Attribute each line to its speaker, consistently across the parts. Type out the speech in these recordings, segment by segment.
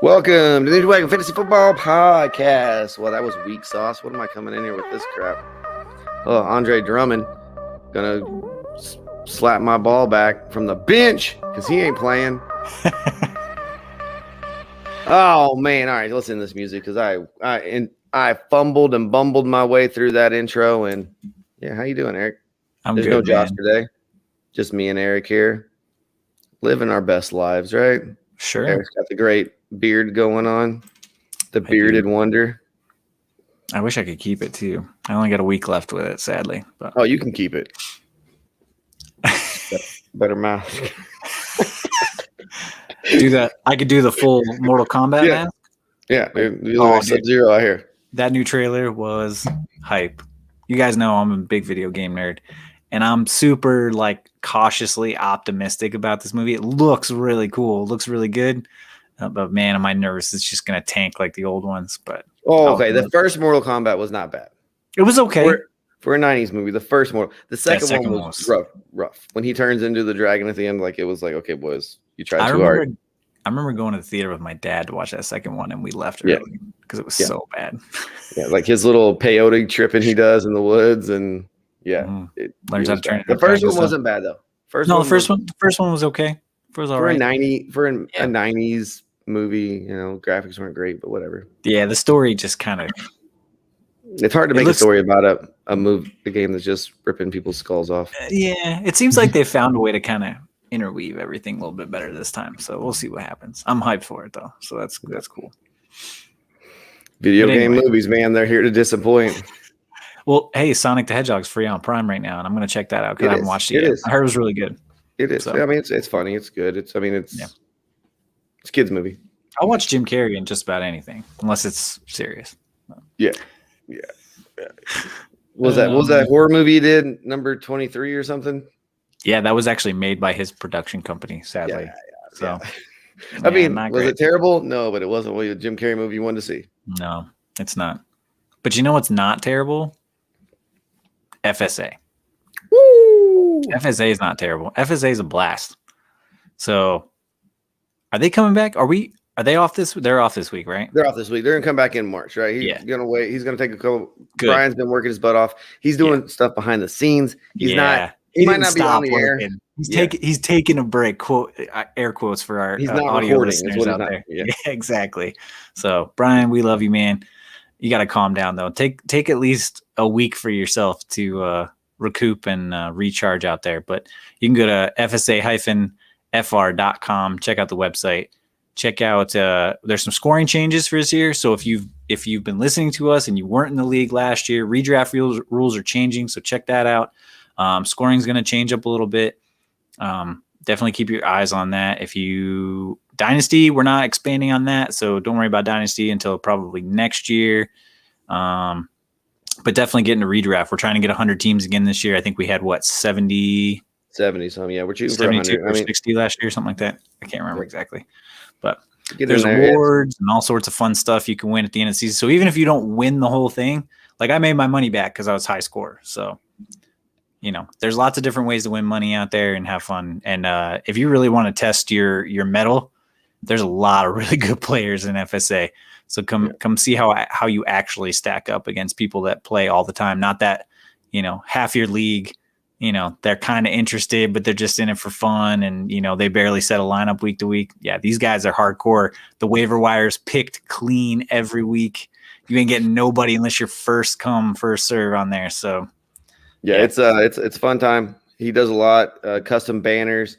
Speaker 1: Welcome to the Wagon Fantasy Football Podcast. Well, that was weak sauce. What am I coming in here with this crap? Oh, Andre Drummond gonna slap my ball back from the bench because he ain't playing. Oh man! All right, listen to this music because I fumbled and bumbled my way through that intro. And yeah, how you doing, Eric?
Speaker 2: There's
Speaker 1: good, no Josh today. Just me and Eric here, living our best lives, right?
Speaker 2: Sure.
Speaker 1: Eric's got the great beard going on, the bearded wonder.
Speaker 2: I wish I could keep it too. I only got a week left with it, sadly. But
Speaker 1: oh, you can keep it. Better mouth.
Speaker 2: Do that. I could do the full Mortal Kombat mask.
Speaker 1: Yeah, dude, Sub-Zero out here.
Speaker 2: That new trailer was hype. You guys know I'm a big video game nerd, and I'm super cautiously optimistic about this movie. It looks really cool. It looks really good. But man, am I nervous? It's just gonna tank like the old ones. But
Speaker 1: okay. The first Mortal Kombat was not bad.
Speaker 2: It was okay
Speaker 1: for a '90s movie. The first Mortal, the second one was rough. When he turns into the dragon at the end, it was like, okay, boys, you tried too hard.
Speaker 2: I remember going to the theater with my dad to watch that second one, and we left early because it was so bad.
Speaker 1: Yeah, like his little peyote tripping he does in the woods, and
Speaker 2: learns how to turn.
Speaker 1: The first one wasn't bad though.
Speaker 2: The first one was okay. It was all right.
Speaker 1: For a '90s movie, graphics weren't great, but whatever.
Speaker 2: Yeah, the story just kind of.
Speaker 1: It's hard to make a story about a game that's just ripping people's skulls off.
Speaker 2: Yeah, it seems like they found a way to kind of interweave everything a little bit better this time. So we'll see what happens. I'm hyped for it though, so that's cool.
Speaker 1: Video game movies, man, they're here to disappoint.
Speaker 2: Well, hey, Sonic the Hedgehog's free on Prime right now, and I'm going to check that out because I haven't watched it yet. I heard it was really good.
Speaker 1: It is. So. I mean, it's funny. It's good. It's a kids movie.
Speaker 2: I'll watch Jim Carrey in just about anything, unless it's serious.
Speaker 1: Yeah. Was that horror movie you did, number 23 or something?
Speaker 2: Yeah, that was actually made by his production company, sadly. Yeah. So,
Speaker 1: I mean, was it terrible? No, but it wasn't a Jim Carrey movie you wanted to see.
Speaker 2: No, it's not. But you know what's not terrible? FSA.
Speaker 1: Woo!
Speaker 2: FSA is not terrible. FSA is a blast. So, are they coming back? Are they off this? They're off this week, right?
Speaker 1: They're off this week. They're gonna come back in March, right? He's gonna wait. He's gonna take a couple. Good. Brian's been working his butt off. He's doing stuff behind the scenes. He's not. He might not be on the air.
Speaker 2: He's taking a break. Quote air quotes for our audio listeners out there. Yeah, exactly. So Brian, we love you, man. You got to calm down though. Take at least a week for yourself to recoup and recharge out there. But you can go to fsa-fr.com. Check out the website. Check out. There's some scoring changes for this year. So if you've been listening to us and you weren't in the league last year, redraft rules are changing. So check that out. Scoring is going to change up a little bit. Definitely keep your eyes on that. Dynasty, we're not expanding on that, so don't worry about Dynasty until probably next year. But definitely get into redraft. We're trying to get 100 teams again this year. I think we had 70
Speaker 1: some. Yeah, we're shooting for
Speaker 2: 100. Or 60 last year, something like that. I can't remember exactly, but there's awards and all sorts of fun stuff you can win at the end of the season. So even if you don't win the whole thing, I made my money back because I was high scorer. So. There's lots of different ways to win money out there and have fun. And if you really want to test your mettle, there's a lot of really good players in FSA. So come see how you actually stack up against people that play all the time. Not that, half your league, they're kind of interested, but they're just in it for fun. And, they barely set a lineup week to week. Yeah, these guys are hardcore. The waiver wire's picked clean every week. You ain't getting nobody unless you're first come, first serve on there. So.
Speaker 1: Yeah, it's a fun time. He does a lot, custom banners.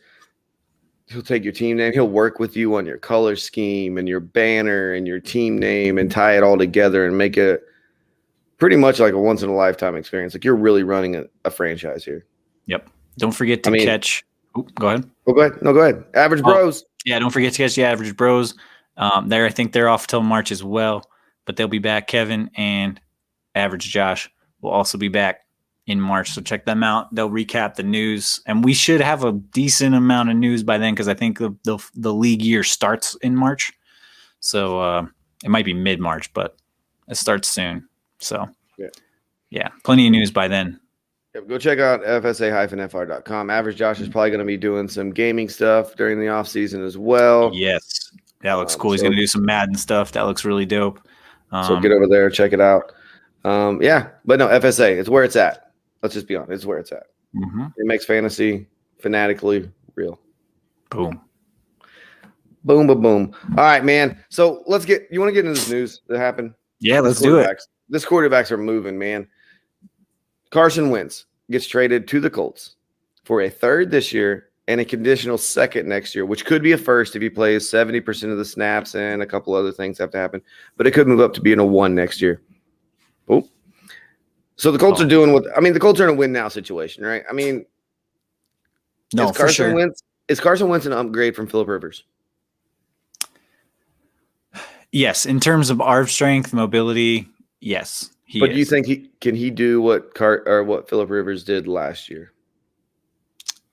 Speaker 1: He'll take your team name. He'll work with you on your color scheme and your banner and your team name and tie it all together and make it pretty much like a once in a lifetime experience. Like you're really running a franchise here.
Speaker 2: Yep. Don't forget to catch. Go ahead.
Speaker 1: Oh, go ahead. No, go ahead. Average Bros.
Speaker 2: Yeah, don't forget to catch the Average Bros. I think they're off till March as well, but they'll be back. Kevin and Average Josh will also be back in March, so check them out. They'll recap the news, and we should have a decent amount of news by then because I think the league year starts in March, so it might be mid-March, but it starts soon. So yeah, plenty of news by then.
Speaker 1: Yeah, go check out fsa-fr.com. Average Josh is probably going to be doing some gaming stuff during the off season as well.
Speaker 2: Yes. That looks cool. He's going to do some Madden stuff. That looks really dope.
Speaker 1: So get over there, check it out. Yeah, but no, FSA, it's where it's at. Let's just be honest. It's where it's at.
Speaker 2: Mm-hmm.
Speaker 1: It makes fantasy fanatically real.
Speaker 2: Boom.
Speaker 1: Boom, boom, boom. All right, man. So you want to get into this news that happened?
Speaker 2: Yeah, let's do it.
Speaker 1: This quarterbacks are moving, man. Carson Wentz gets traded to the Colts for a third this year and a conditional second next year, which could be a first if he plays 70% of the snaps and a couple other things have to happen. But it could move up to being a 1 next year. Oh. So the Colts are doing the Colts are in a win now situation, right? I mean,
Speaker 2: no, for sure.
Speaker 1: Is Carson Wentz an upgrade from Phillip Rivers?
Speaker 2: Yes, in terms of arm strength, mobility, yes.
Speaker 1: Do you think can he do what Phillip Rivers did last year?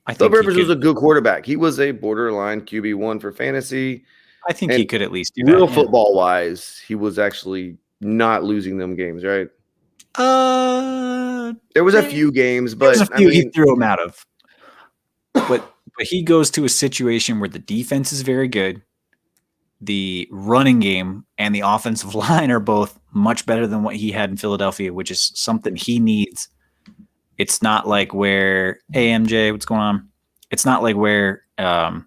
Speaker 1: I think Phillip Rivers was a good quarterback. He was a borderline QB1 for fantasy.
Speaker 2: I think he could at least do
Speaker 1: real football wise. He was actually not losing them games, right? There was a few games, but
Speaker 2: he threw them out of. But he goes to a situation where the defense is very good. The running game and the offensive line are both much better than what he had in Philadelphia, which is something he needs. It's not like where, hey, MJ, what's going on? It's not like where the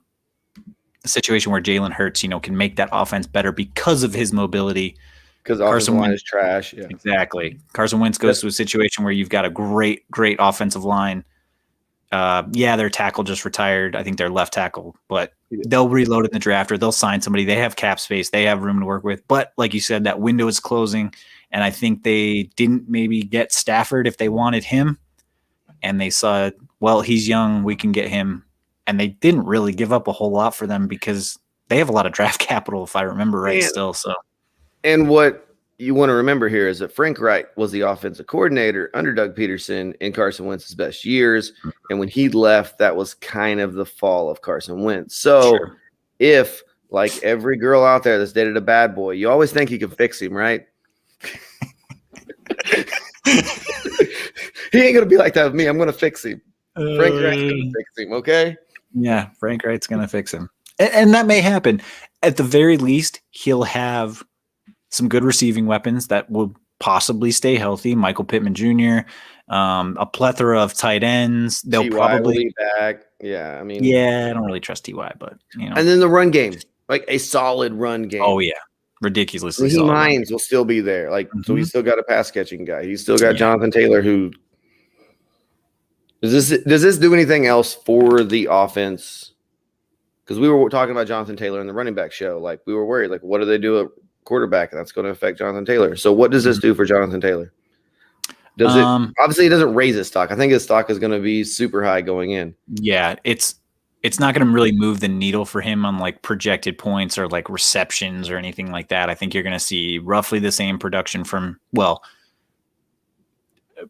Speaker 2: situation where Jalen Hurts, can make that offense better because of his mobility.
Speaker 1: Because offensive line is trash. Yeah.
Speaker 2: Exactly. Carson Wentz goes to a situation where you've got a great offensive line. Their tackle just retired. I think they're left tackle, but they'll reload in the draft or they'll sign somebody. They have cap space. They have room to work with. But like you said, that window is closing. And I think they didn't maybe get Stafford if they wanted him. And they saw, well, he's young. We can get him. And they didn't really give up a whole lot for them because they have a lot of draft capital, if I remember right, still. So,
Speaker 1: and what you want to remember here is that Frank Wright was the offensive coordinator under Doug Peterson in Carson Wentz's best years. And when he left, that was kind of the fall of Carson Wentz. So if, like every girl out there that's dated a bad boy, you always think you can fix him, right? He ain't going to be like that with me. I'm going to fix him. Frank Wright's going to fix him, okay?
Speaker 2: Yeah, Frank Wright's going to fix him. And that may happen. At the very least, he'll have some good receiving weapons that will possibly stay healthy. Michael Pittman Jr., a plethora of tight ends. They'll probably
Speaker 1: be back. Yeah, I mean,
Speaker 2: I don't really trust Ty, but
Speaker 1: And then the run game, like a solid run game.
Speaker 2: Oh yeah, ridiculously.
Speaker 1: Raheem Hines will still be there. So he's still got a pass catching guy. He's still got Jonathan Taylor. Who does this do anything else for the offense? Because we were talking about Jonathan Taylor in the running back show. Like we were worried. Like what do they do at quarterback? That's going to affect Jonathan Taylor. So what does this do for Jonathan Taylor? Does it obviously it doesn't raise his stock. I think his stock is going to be super high going in.
Speaker 2: Yeah, it's not going to really move the needle for him on like projected points or like receptions or anything like that. I think you're going to see roughly the same production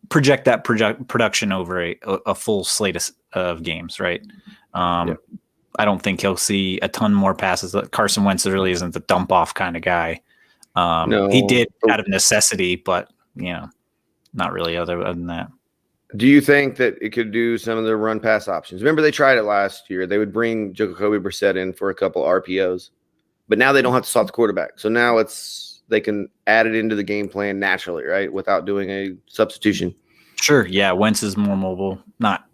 Speaker 2: project that production over a full slate of games, right? I don't think he'll see a ton more passes. Carson Wentz really isn't the dump off kind of guy. No, he did out of necessity, but not really other than that.
Speaker 1: Do you think that it could do some of the run pass options? Remember they tried it last year. They would bring Jacoby Brissett in for a couple RPOs, but now they don't have to stop the quarterback. So now they can add it into the game plan naturally, right? Without doing a substitution.
Speaker 2: Sure. Yeah. Wentz is more mobile.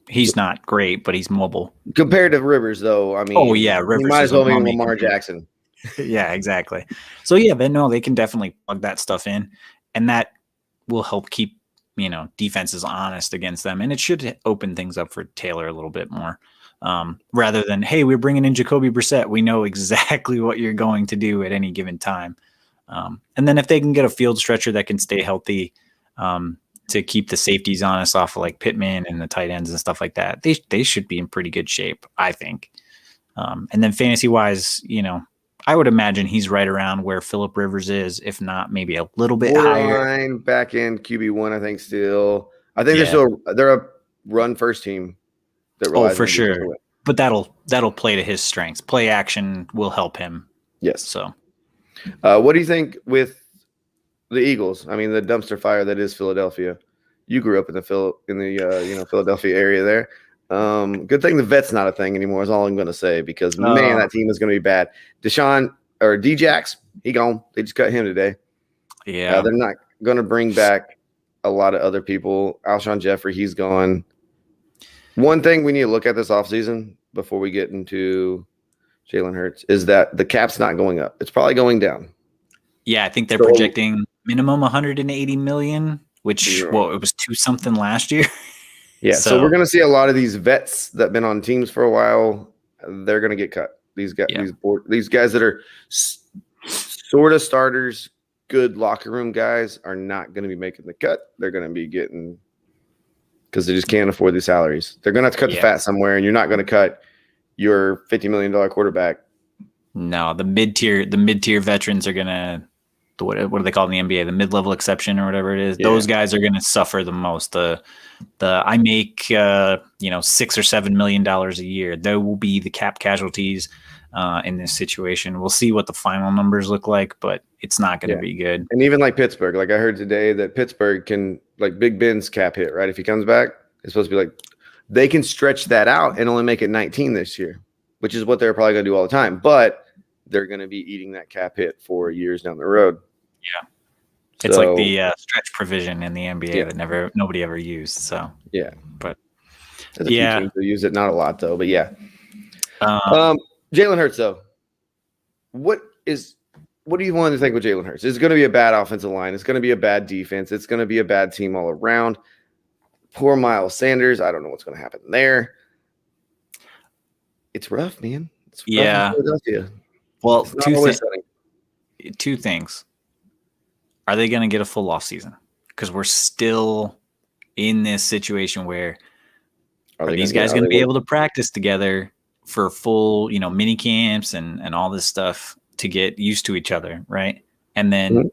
Speaker 2: He's not great, but he's mobile.
Speaker 1: Compared to Rivers, though, I mean,
Speaker 2: Rivers
Speaker 1: might as well be Lamar Jackson.
Speaker 2: Yeah, exactly. So yeah, they can definitely plug that stuff in, and that will help keep defenses honest against them, and it should open things up for Taylor a little bit more, rather than, hey, we're bringing in Jacoby Brissett. We know exactly what you're going to do at any given time, and then if they can get a field stretcher that can stay healthy, to keep the safeties honest off of like Pittman and the tight ends and stuff like that, they should be in pretty good shape, I think. And then fantasy wise, I would imagine he's right around where Phillip Rivers is, if not maybe a little bit higher.
Speaker 1: Back end QB1, I think still. I think they're a run first team.
Speaker 2: For sure. But that'll play to his strengths. Play action will help him.
Speaker 1: Yes.
Speaker 2: So,
Speaker 1: what do you think with the Eagles? I mean, the dumpster fire that is Philadelphia. You grew up in the Philadelphia area there. Good thing the vet's not a thing anymore is all I'm going to say, because man, that team is going to be bad. Deshaun, or Djax, he gone. They just cut him today.
Speaker 2: Yeah.
Speaker 1: They're not going to bring back a lot of other people. Alshon Jeffrey, he's gone. One thing we need to look at this offseason before we get into Jalen Hurts is that the cap's not going up. It's probably going down.
Speaker 2: Yeah, I think they're projecting minimum 180 million, which it was 2-something last year.
Speaker 1: Yeah, so we're going to see a lot of these vets that have been on teams for a while. They're going to get cut. These guys, these guys that are sort of starters, good locker room guys, are not going to be making the cut. They're going to be getting because they just can't afford these salaries. They're going to have to cut the fat somewhere, and you're not going to cut your $50 million quarterback. No,
Speaker 2: the mid-tier veterans are going to what do they call it in the NBA? The mid-level exception or whatever it is. Yeah. Those guys are going to suffer the most. I make $6 or $7 million a year. There will be the cap casualties in this situation. We'll see what the final numbers look like, but it's not going to be good.
Speaker 1: And even like Pittsburgh, like I heard today that Pittsburgh can, like Big Ben's cap hit, right? If he comes back, it's supposed to be like they can stretch that out and only make it 19 this year, which is what they're probably going to do all the time. But they're going to be eating that cap hit for years down the road.
Speaker 2: Yeah. It's like the stretch provision in the NBA that nobody ever used. So
Speaker 1: yeah,
Speaker 2: but
Speaker 1: there's a few teams who use it, not a lot though. But yeah, Jalen Hurts though. What do you want to think with Jalen Hurts? It's going to be a bad offensive line. It's going to be a bad defense. It's going to be a bad team all around. Poor Miles Sanders. I don't know what's going to happen there. It's rough, man. It's rough
Speaker 2: in
Speaker 1: Philadelphia.
Speaker 2: Well, two things. Are they going to get a full off season? Because we're still in this situation where are these guys going to be able to practice together for full, mini camps and all this stuff to get used to each other, right? And then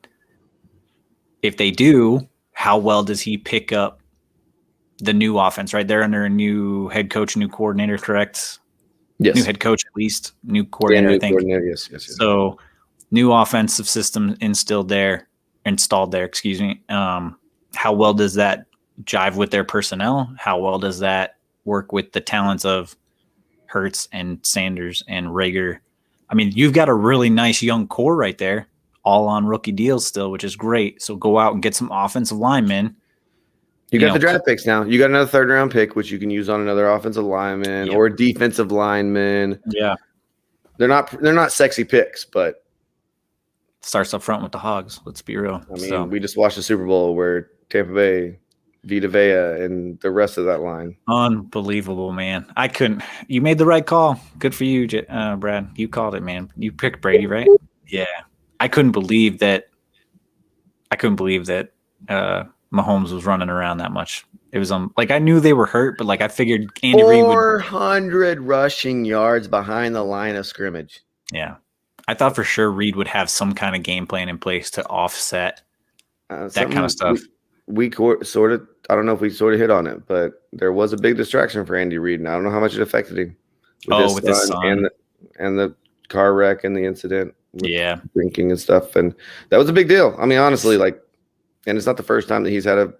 Speaker 2: if they do, how well does he pick up the new offense, right? They're under a new head coach, new coordinator, correct?
Speaker 1: Yes.
Speaker 2: New head coach, at least. New coordinator, I think.
Speaker 1: Yes.
Speaker 2: So new offensive system installed there. How well does that jive with their personnel? How well does that work with the talents of Hurts and Sanders and Rager? I mean, you've got a really nice young core right there, all on rookie deals still, which is great. So go out and get some offensive linemen.
Speaker 1: You got the draft picks now. You got another third-round pick, which you can use on another offensive lineman or defensive lineman.
Speaker 2: Yeah,
Speaker 1: they're not sexy picks, but
Speaker 2: starts up front with the Hogs. Let's be real.
Speaker 1: I mean, we just watched the Super Bowl where Tampa Bay, Vita Vea, and the rest of that line.
Speaker 2: Unbelievable, man. You made the right call. Good for you, Brad. You called it, man. You picked Brady, right? Yeah. I couldn't believe that Mahomes was running around that much. It was I knew they were hurt, but I figured Andy Reid would
Speaker 1: 400 rushing yards behind the line of scrimmage.
Speaker 2: Yeah. I thought for sure Reid would have some kind of game plan in place to offset that kind of stuff.
Speaker 1: We sort of, I don't know if we sort of hit on it, but there was a big distraction for Andy Reid, and I don't know how much it affected him. With his son and the car wreck and the incident. With drinking and stuff, and that was a big deal. I mean, honestly, and it's not the first time that he's had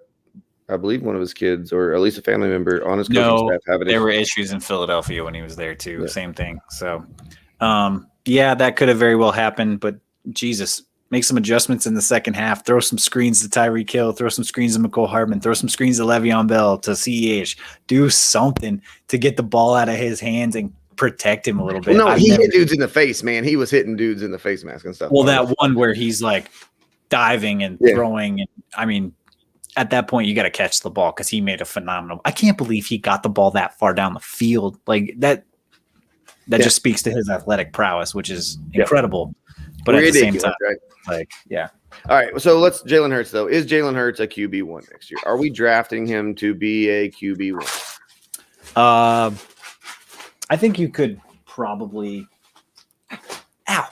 Speaker 1: I believe one of his kids or at least a family member on his coaching staff have it.
Speaker 2: There were issues in Philadelphia when he was there too. Yeah. Same thing. So, that could have very well happened. But Jesus, make some adjustments in the second half. Throw some screens to Tyreek Hill. Throw some screens to McCole Hardman. Throw some screens to Le'Veon Bell, to CEH. Do something to get the ball out of his hands and protect him a little bit.
Speaker 1: No, he hit dudes in the face, man. He was hitting dudes in the face mask and stuff.
Speaker 2: Well, that one where he's diving and throwing, and I mean, at that point you got to catch the ball because he made a phenomenal. I can't believe he got the ball that far down the field. That just speaks to his athletic prowess, which is incredible. But at the same time, right?
Speaker 1: All right, so let's Jalen Hurts though. Is Jalen Hurts a QB1 next year? Are we drafting him to be a QB1?
Speaker 2: I think you could probably. Ow!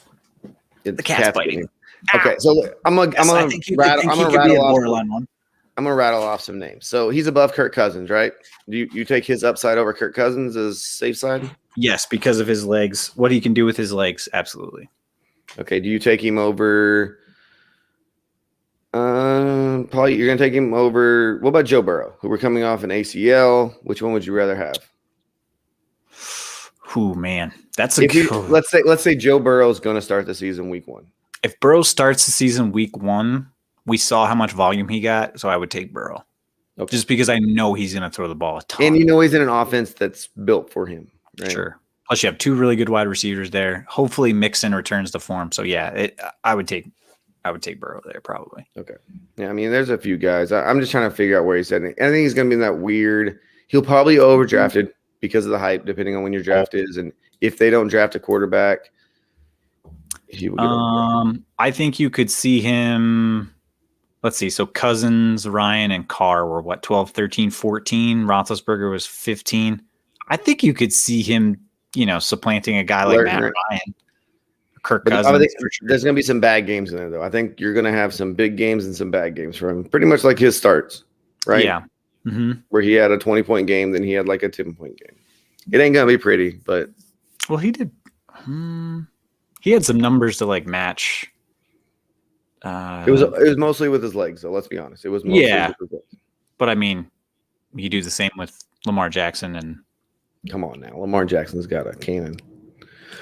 Speaker 2: The cat's biting.
Speaker 1: Okay, so I'm gonna rattle off some names. So he's above Kirk Cousins, right? You take his upside over Kirk Cousins as safe side?
Speaker 2: Yes, because of his legs. What he can do with his legs, absolutely.
Speaker 1: Okay, do you take him over? Paul, you're gonna take him over. What about Joe Burrow, who we're coming off an ACL? Which one would you rather have?
Speaker 2: Ooh, man, that's
Speaker 1: let's say Joe Burrow is going to start the season week 1.
Speaker 2: If Burrow starts the season week 1, we saw how much volume he got, so I would take Burrow. Okay. Just because I know he's going to throw the ball a ton.
Speaker 1: And you know he's in an offense that's built for him. Right?
Speaker 2: Sure. Plus, you have 2 really good wide receivers there. Hopefully, Mixon returns to form. So yeah, I would take Burrow there probably.
Speaker 1: Okay. Yeah, I mean, there's a few guys. I'm just trying to figure out where he's heading. I think he's going to be in that weird. He'll probably overdrafted because of the hype, depending on when your draft is, and if they don't draft a quarterback, he will get
Speaker 2: I think you could see him. Let's see. So Cousins, Ryan, and Carr were what, 12, 13, 14. Roethlisberger was 15. I think you could see him, supplanting a guy like Matt Ryan, Kirk Cousins.
Speaker 1: I think there's going to be some bad games in there, though. I think you're going to have some big games and some bad games for him. Pretty much like his starts, right?
Speaker 2: Yeah. Mm-hmm.
Speaker 1: Where he had a 20-point game, then he had like a 10-point game. It ain't going to be pretty, but.
Speaker 2: Well, he did. He had some numbers to like match.
Speaker 1: It was mostly with his legs, so let's be honest. It was mostly with his legs.
Speaker 2: But I mean, you do the same with Lamar Jackson and.
Speaker 1: Come on now, Lamar Jackson's got a cannon.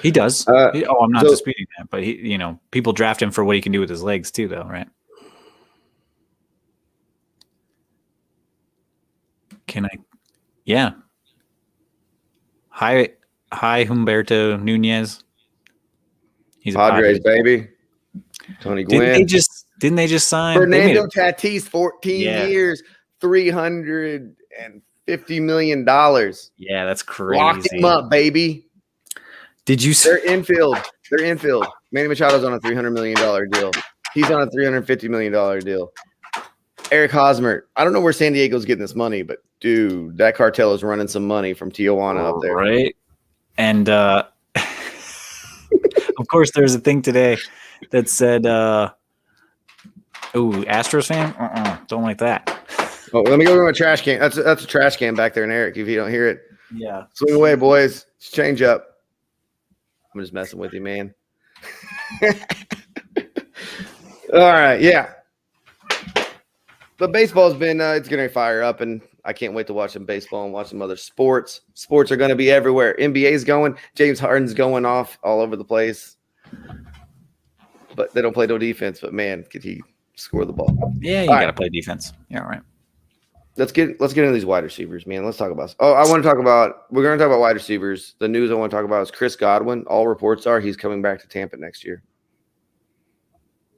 Speaker 2: He does. I'm not disputing that, but he, people draft him for what he can do with his legs too, though, right? Can I? Yeah. Hi, Humberto Nunez. He's
Speaker 1: Padres, baby. Tony Gwynn.
Speaker 2: Didn't they just sign
Speaker 1: Fernando Tatis? 14 years, $350 million.
Speaker 2: Yeah, that's crazy.
Speaker 1: Locked him up, baby.
Speaker 2: Did you?
Speaker 1: They're infield. Manny Machado's on a $300 million deal. He's on a $350 million deal. Eric Hosmer. I don't know where San Diego's getting this money, but dude, that cartel is running some money from Tijuana up there,
Speaker 2: right? And of course, there's a thing today that said, Astros fan? Don't like that.
Speaker 1: Oh, let me go to my trash can. That's a trash can back there in Eric, if you don't hear it.
Speaker 2: Yeah.
Speaker 1: Swing away, boys. It's change up. I'm just messing with you, man. All right, yeah. But baseball's been it's going to fire up, and I can't wait to watch some baseball and watch some other sports. Sports are going to be everywhere. NBA's going. James Harden's going off all over the place. But they don't play no defense. But, man, could he score the ball?
Speaker 2: Yeah, you got to play defense. Yeah, all right.
Speaker 1: Let's get into these wide receivers, man. Let's talk about. We're going to talk about wide receivers. The news I want to talk about is Chris Godwin. All reports are he's coming back to Tampa next year.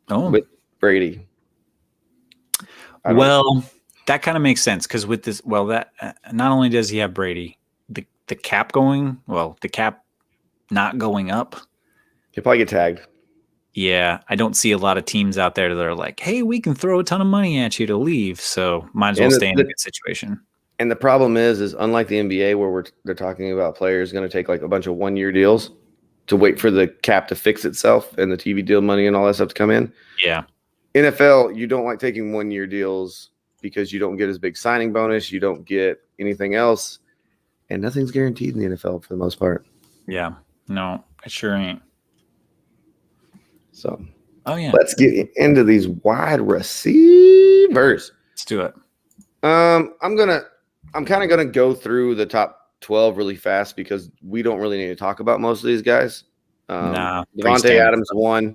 Speaker 2: Oh,
Speaker 1: with Brady.
Speaker 2: Well, that kind of makes sense because with this, that not only does he have Brady, the cap not going up.
Speaker 1: He'll probably get tagged.
Speaker 2: Yeah, I don't see a lot of teams out there that are like, hey, we can throw a ton of money at you to leave, so might as well stay in a good situation.
Speaker 1: And the problem is unlike the NBA where they're talking about players going to take like a bunch of 1-year deals to wait for the cap to fix itself and the TV deal money and all that stuff to come in.
Speaker 2: Yeah.
Speaker 1: NFL, you don't like taking 1-year deals because you don't get as big signing bonus, you don't get anything else, and nothing's guaranteed in the NFL for the most part.
Speaker 2: Yeah. No, it sure ain't.
Speaker 1: So,
Speaker 2: let's
Speaker 1: get into these wide receivers.
Speaker 2: Let's do it.
Speaker 1: I'm kind of gonna go through the top 12 really fast because we don't really need to talk about most of these guys. Devontae Adams 1,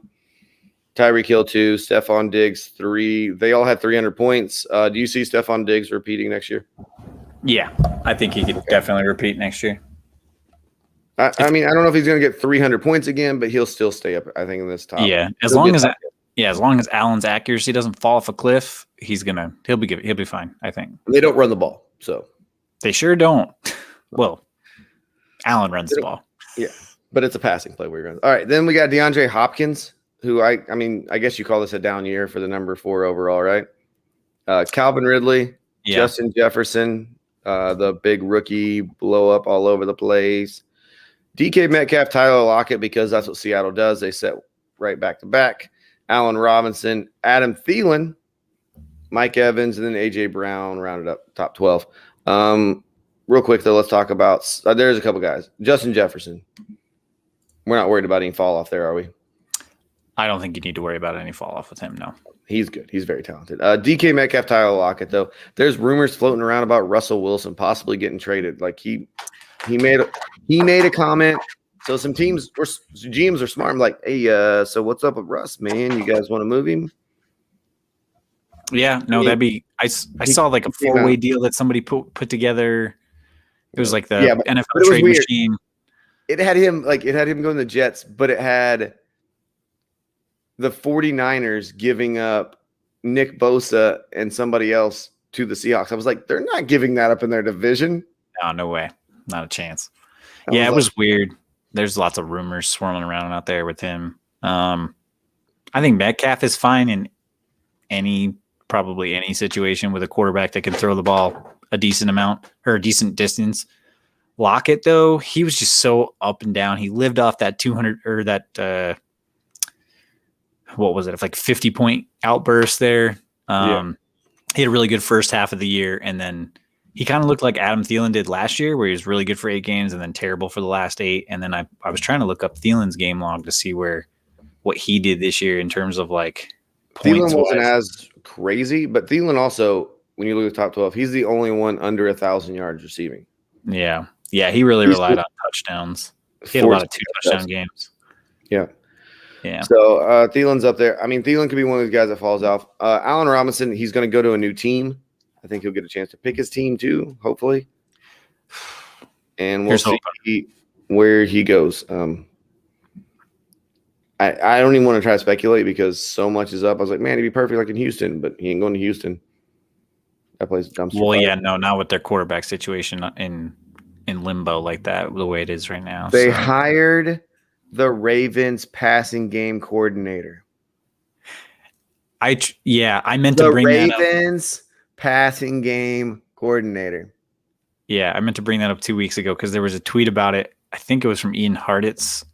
Speaker 1: Tyreek Hill 2, Stephon Diggs 3. They all had 300 points. Do you see Stephon Diggs repeating next year?
Speaker 2: Yeah, I think he could definitely repeat next year.
Speaker 1: I mean, I don't know if he's going to get 300 points again, but he'll still stay up, I think, in this top.
Speaker 2: Yeah, as long as Allen's accuracy doesn't fall off a cliff, he'll be fine, I think.
Speaker 1: They don't run the ball, so.
Speaker 2: They sure don't. Well, Allen runs the ball.
Speaker 1: Yeah, but it's a passing play where he runs. All right, then we got DeAndre Hopkins, who I guess you call this a down year for the number 4 overall, right? Calvin Ridley, Justin Jefferson, the big rookie blow up all over the place. DK Metcalf, Tyler Lockett, because that's what Seattle does. They set right back to back. Allen Robinson, Adam Thielen, Mike Evans, and then A.J. Brown rounded up top 12. Real quick, though, let's talk about there's a couple guys. Justin Jefferson. We're not worried about any fall off there, are we?
Speaker 2: I don't think you need to worry about any fall off with him, no.
Speaker 1: He's good. He's very talented. DK Metcalf, Tyler Lockett, though. There's rumors floating around about Russell Wilson possibly getting traded. he made a comment. So some teams or GMs are smart. I'm like, hey, so what's up with Russ, man? You guys want to move him?
Speaker 2: Yeah, no, that'd be. I saw like a 4-way deal that somebody put together. It was like the NFL trade machine.
Speaker 1: It had him going to the Jets, but it had the 49ers giving up Nick Bosa and somebody else to the Seahawks. I was like, they're not giving that up in their division.
Speaker 2: No way. Not a chance. It was weird. There's lots of rumors swirling around out there with him. I think Metcalf is fine in probably any situation with a quarterback that can throw the ball a decent amount or a decent distance. Lockett, though, he was just so up and down. He lived off that 200 or that what was it? Like 50-point outburst there. He had a really good first half of the year, and then he kind of looked like Adam Thielen did last year, where he was really good for 8 games and then terrible for the last 8. And then I was trying to look up Thielen's game log to see what he did this year in terms of like points.
Speaker 1: Thielen wasn't as crazy, but Thielen also, when you look at the top 12, he's the only one under 1,000 yards receiving.
Speaker 2: Yeah, he really relied on touchdowns. He had a lot of 2 touchdown games.
Speaker 1: Yeah.
Speaker 2: So
Speaker 1: Thielen's up there. I mean, Thielen could be one of those guys that falls off. Allen Robinson, he's going to go to a new team. I think he'll get a chance to pick his team too, hopefully. And we'll see where he goes. I don't even want to try to speculate because so much is up. I was like, man, he'd be perfect like in Houston, but he ain't going to Houston. That place is dumpster.
Speaker 2: Well, yeah, no, not with their quarterback situation in limbo like that, the way it is right now.
Speaker 1: They hired the Ravens passing game coordinator.
Speaker 2: I meant to bring that up.
Speaker 1: The Ravens passing game coordinator.
Speaker 2: Yeah, I meant to bring that up 2 weeks ago because there was a tweet about it. I think it was from Ian Hartitz.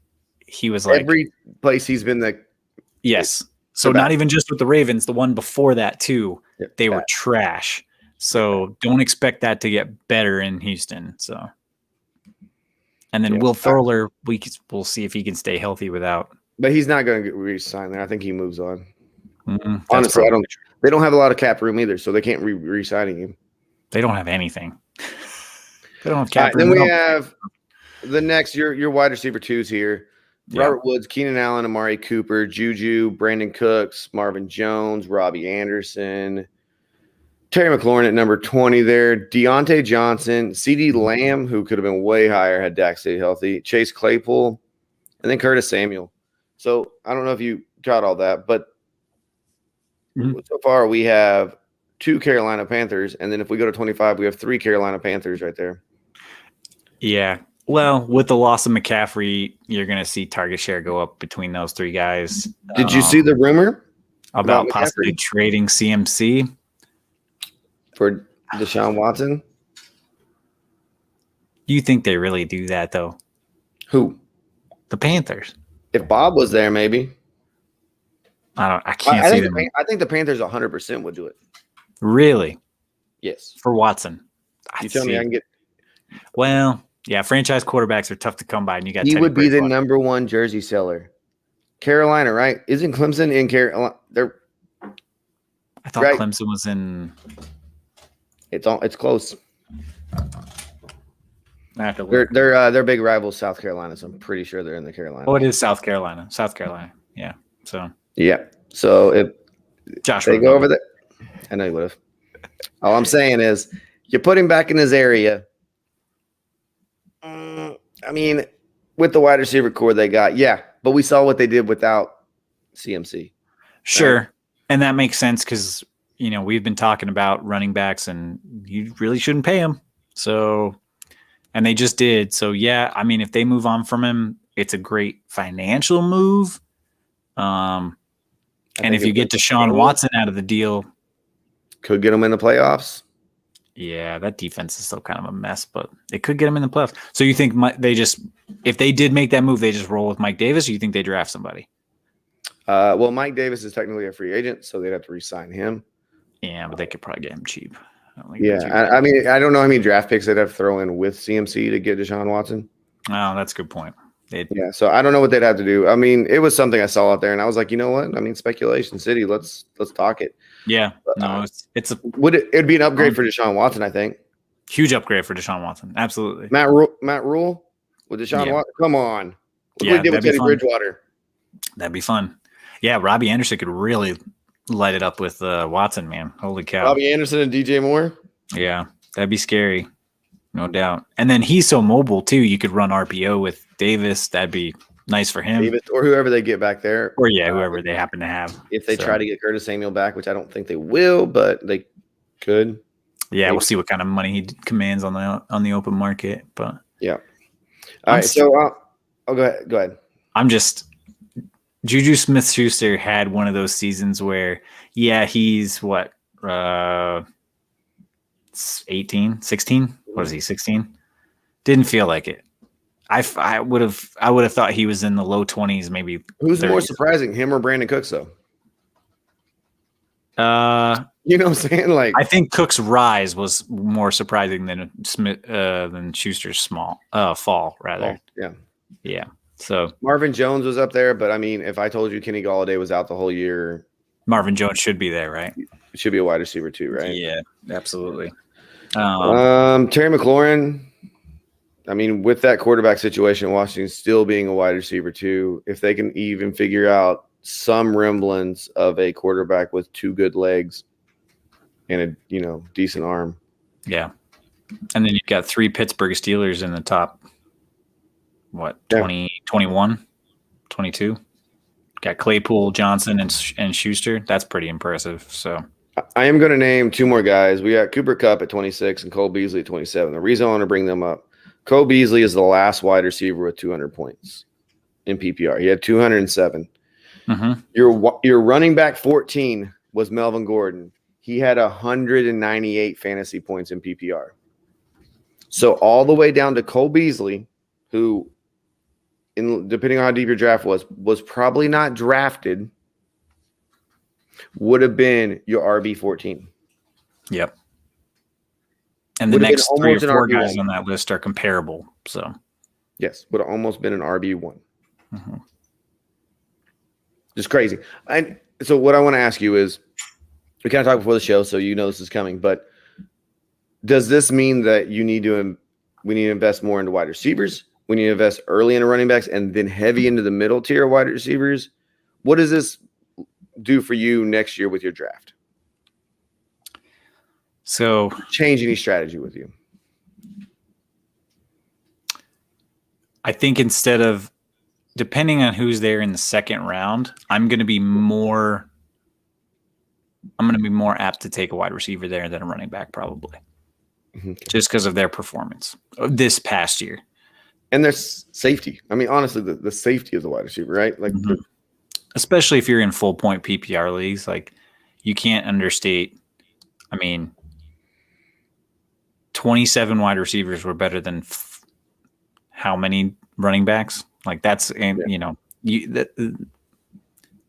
Speaker 2: He was like,
Speaker 1: every place he's been
Speaker 2: yes. So not even just with the Ravens, the one before that too, they were trash. So don't expect that to get better in Houston. So, and then Will Fuller, we'll see if he can stay healthy without.
Speaker 1: But he's not going to get re-signed there. I think he moves on.
Speaker 2: Honestly,
Speaker 1: they don't have a lot of cap room either, so they can't re-signing him.
Speaker 2: They don't have anything. They don't have cap room.
Speaker 1: Then we have the next, your wide receiver 2s here. Robert Woods, Keenan Allen, Amari Cooper, Juju, Brandon Cooks, Marvin Jones, Robbie Anderson, Terry McLaurin at number 20 there, Deontay Johnson, CeeDee Lamb, who could have been way higher had Dak stayed healthy, Chase Claypool, and then Curtis Samuel. So I don't know if you got all that, but so far we have 2 Carolina Panthers, and then if we go to 25, we have 3 Carolina Panthers right there.
Speaker 2: Yeah. Well, with the loss of McCaffrey, you're going to see target share go up between those 3 guys.
Speaker 1: Did you see the rumor
Speaker 2: about possibly trading CMC
Speaker 1: for Deshaun Watson?
Speaker 2: You think they really do that, though?
Speaker 1: Who?
Speaker 2: The Panthers.
Speaker 1: If Bob was there, maybe.
Speaker 2: I can't see them.
Speaker 1: I think the Panthers 100% would do it.
Speaker 2: Really?
Speaker 1: Yes.
Speaker 2: For Watson.
Speaker 1: You tell me I can get.
Speaker 2: Well, yeah, franchise quarterbacks are tough to come by, and you got.
Speaker 1: He would be the number 1 jersey seller. Carolina, right? Isn't Clemson in Carolina?
Speaker 2: I thought Clemson was in.
Speaker 1: It's close.
Speaker 2: I have to look.
Speaker 1: They're big rivals, South Carolina. So I'm pretty sure they're in the Carolina.
Speaker 2: Oh, it is South Carolina. South Carolina. Yeah. So.
Speaker 1: Yeah. So if
Speaker 2: Josh
Speaker 1: they go over there, I know you would have. All I'm saying is, you put him back in his area. I mean, with the wide receiver core they got, but we saw what they did without CMC.
Speaker 2: Sure. Right? And that makes sense because, we've been talking about running backs and you really shouldn't pay them. So, and they just did. So, I mean, if they move on from him, it's a great financial move. And if you get Deshaun Watson out of the deal,
Speaker 1: could get him in the playoffs.
Speaker 2: Yeah, that defense is still kind of a mess, but it could get them in the playoffs. So you think if they did make that move, they just roll with Mike Davis, or you think they draft somebody?
Speaker 1: Well, Mike Davis is technically a free agent, so they'd have to re-sign him.
Speaker 2: Yeah, but they could probably get him cheap.
Speaker 1: I mean, I don't know how many draft picks they'd have to throw in with CMC to get Deshaun Watson.
Speaker 2: Oh, that's a good point.
Speaker 1: So I don't know what they'd have to do. I mean, it was something I saw out there, and I was like, you know what? I mean, speculation city. Let's talk it.
Speaker 2: Yeah,
Speaker 1: but,
Speaker 2: it'd
Speaker 1: be an upgrade for Deshaun Watson, I think.
Speaker 2: Huge upgrade for Deshaun Watson. Absolutely.
Speaker 1: Matt Rule with Deshaun Watson. Come on. Look what he did with Teddy Bridgewater.
Speaker 2: That'd be fun. Yeah, Robbie Anderson could really light it up with Watson, man. Holy cow.
Speaker 1: Robbie Anderson and DJ Moore?
Speaker 2: Yeah, that'd be scary. No doubt. And then he's so mobile, too. You could run RPO with Davis. That'd be nice for him.
Speaker 1: Davis or whoever they get back there.
Speaker 2: Or, whoever they happen to have.
Speaker 1: If they try to get Curtis Samuel back, which I don't think they will, but they could.
Speaker 2: Yeah, we'll see what kind of money he commands on the open market. But
Speaker 1: yeah. All right, so go ahead. I'm just
Speaker 2: – Juju Smith-Schuster had one of those seasons where, he's what, 18, 16? What is he, 16? Didn't feel like it. I would have thought he was in the low 20s, maybe.
Speaker 1: Who's
Speaker 2: 30s.
Speaker 1: More surprising, him or Brandon Cooks, though?
Speaker 2: You
Speaker 1: know what I'm saying? Like,
Speaker 2: I think Cook's rise was more surprising than Schuster's fall, rather. Yeah. So
Speaker 1: Marvin Jones was up there, but I mean, if I told you Kenny Golladay was out the whole year,
Speaker 2: Marvin Jones should be there, right?
Speaker 1: It should be a wide receiver too, right?
Speaker 2: Yeah, absolutely.
Speaker 1: Terry McLaurin. I mean, with that quarterback situation, Washington still being a wide receiver too. If they can even figure out some remnants of a quarterback with two good legs and a decent arm.
Speaker 2: Yeah. And then you've got 3 Pittsburgh Steelers in the top, 20, 21, 22. Got Claypool, Johnson, and Schuster. That's pretty impressive. So
Speaker 1: I am going to name 2 more guys. We got Cooper Kupp at 26 and Cole Beasley at 27. The reason I want to bring them up, Cole Beasley is the last wide receiver with 200 points in PPR. He had 207.
Speaker 2: Mm-hmm.
Speaker 1: Your running back 14 was Melvin Gordon. He had 198 fantasy points in PPR. So all the way down to Cole Beasley, who, depending on how deep your draft was probably not drafted, would have been your RB 14.
Speaker 2: Yep. And the next 3 or 4 guys on that list are comparable. So
Speaker 1: yes, would have almost been an RB 1.
Speaker 2: Mm-hmm.
Speaker 1: Just crazy. And so what I want to ask you is, we kind of talked before the show, so this is coming, but does this mean that we need to invest more into wide receivers? We need to invest early into running backs and then heavy into the middle tier wide receivers? What does this do for you next year with your draft?
Speaker 2: So
Speaker 1: change any strategy with you?
Speaker 2: I think instead of, depending on who's there in the second round, I'm going to be more apt to take a wide receiver there than a running back, probably. Okay. Just because of their performance this past year.
Speaker 1: And there's safety. I mean, honestly, the safety of the wide receiver, right? Like,
Speaker 2: mm-hmm. Especially if you're in full point PPR leagues, like, you can't understate. I mean, 27 wide receivers were better than how many running backs? Like, that's, the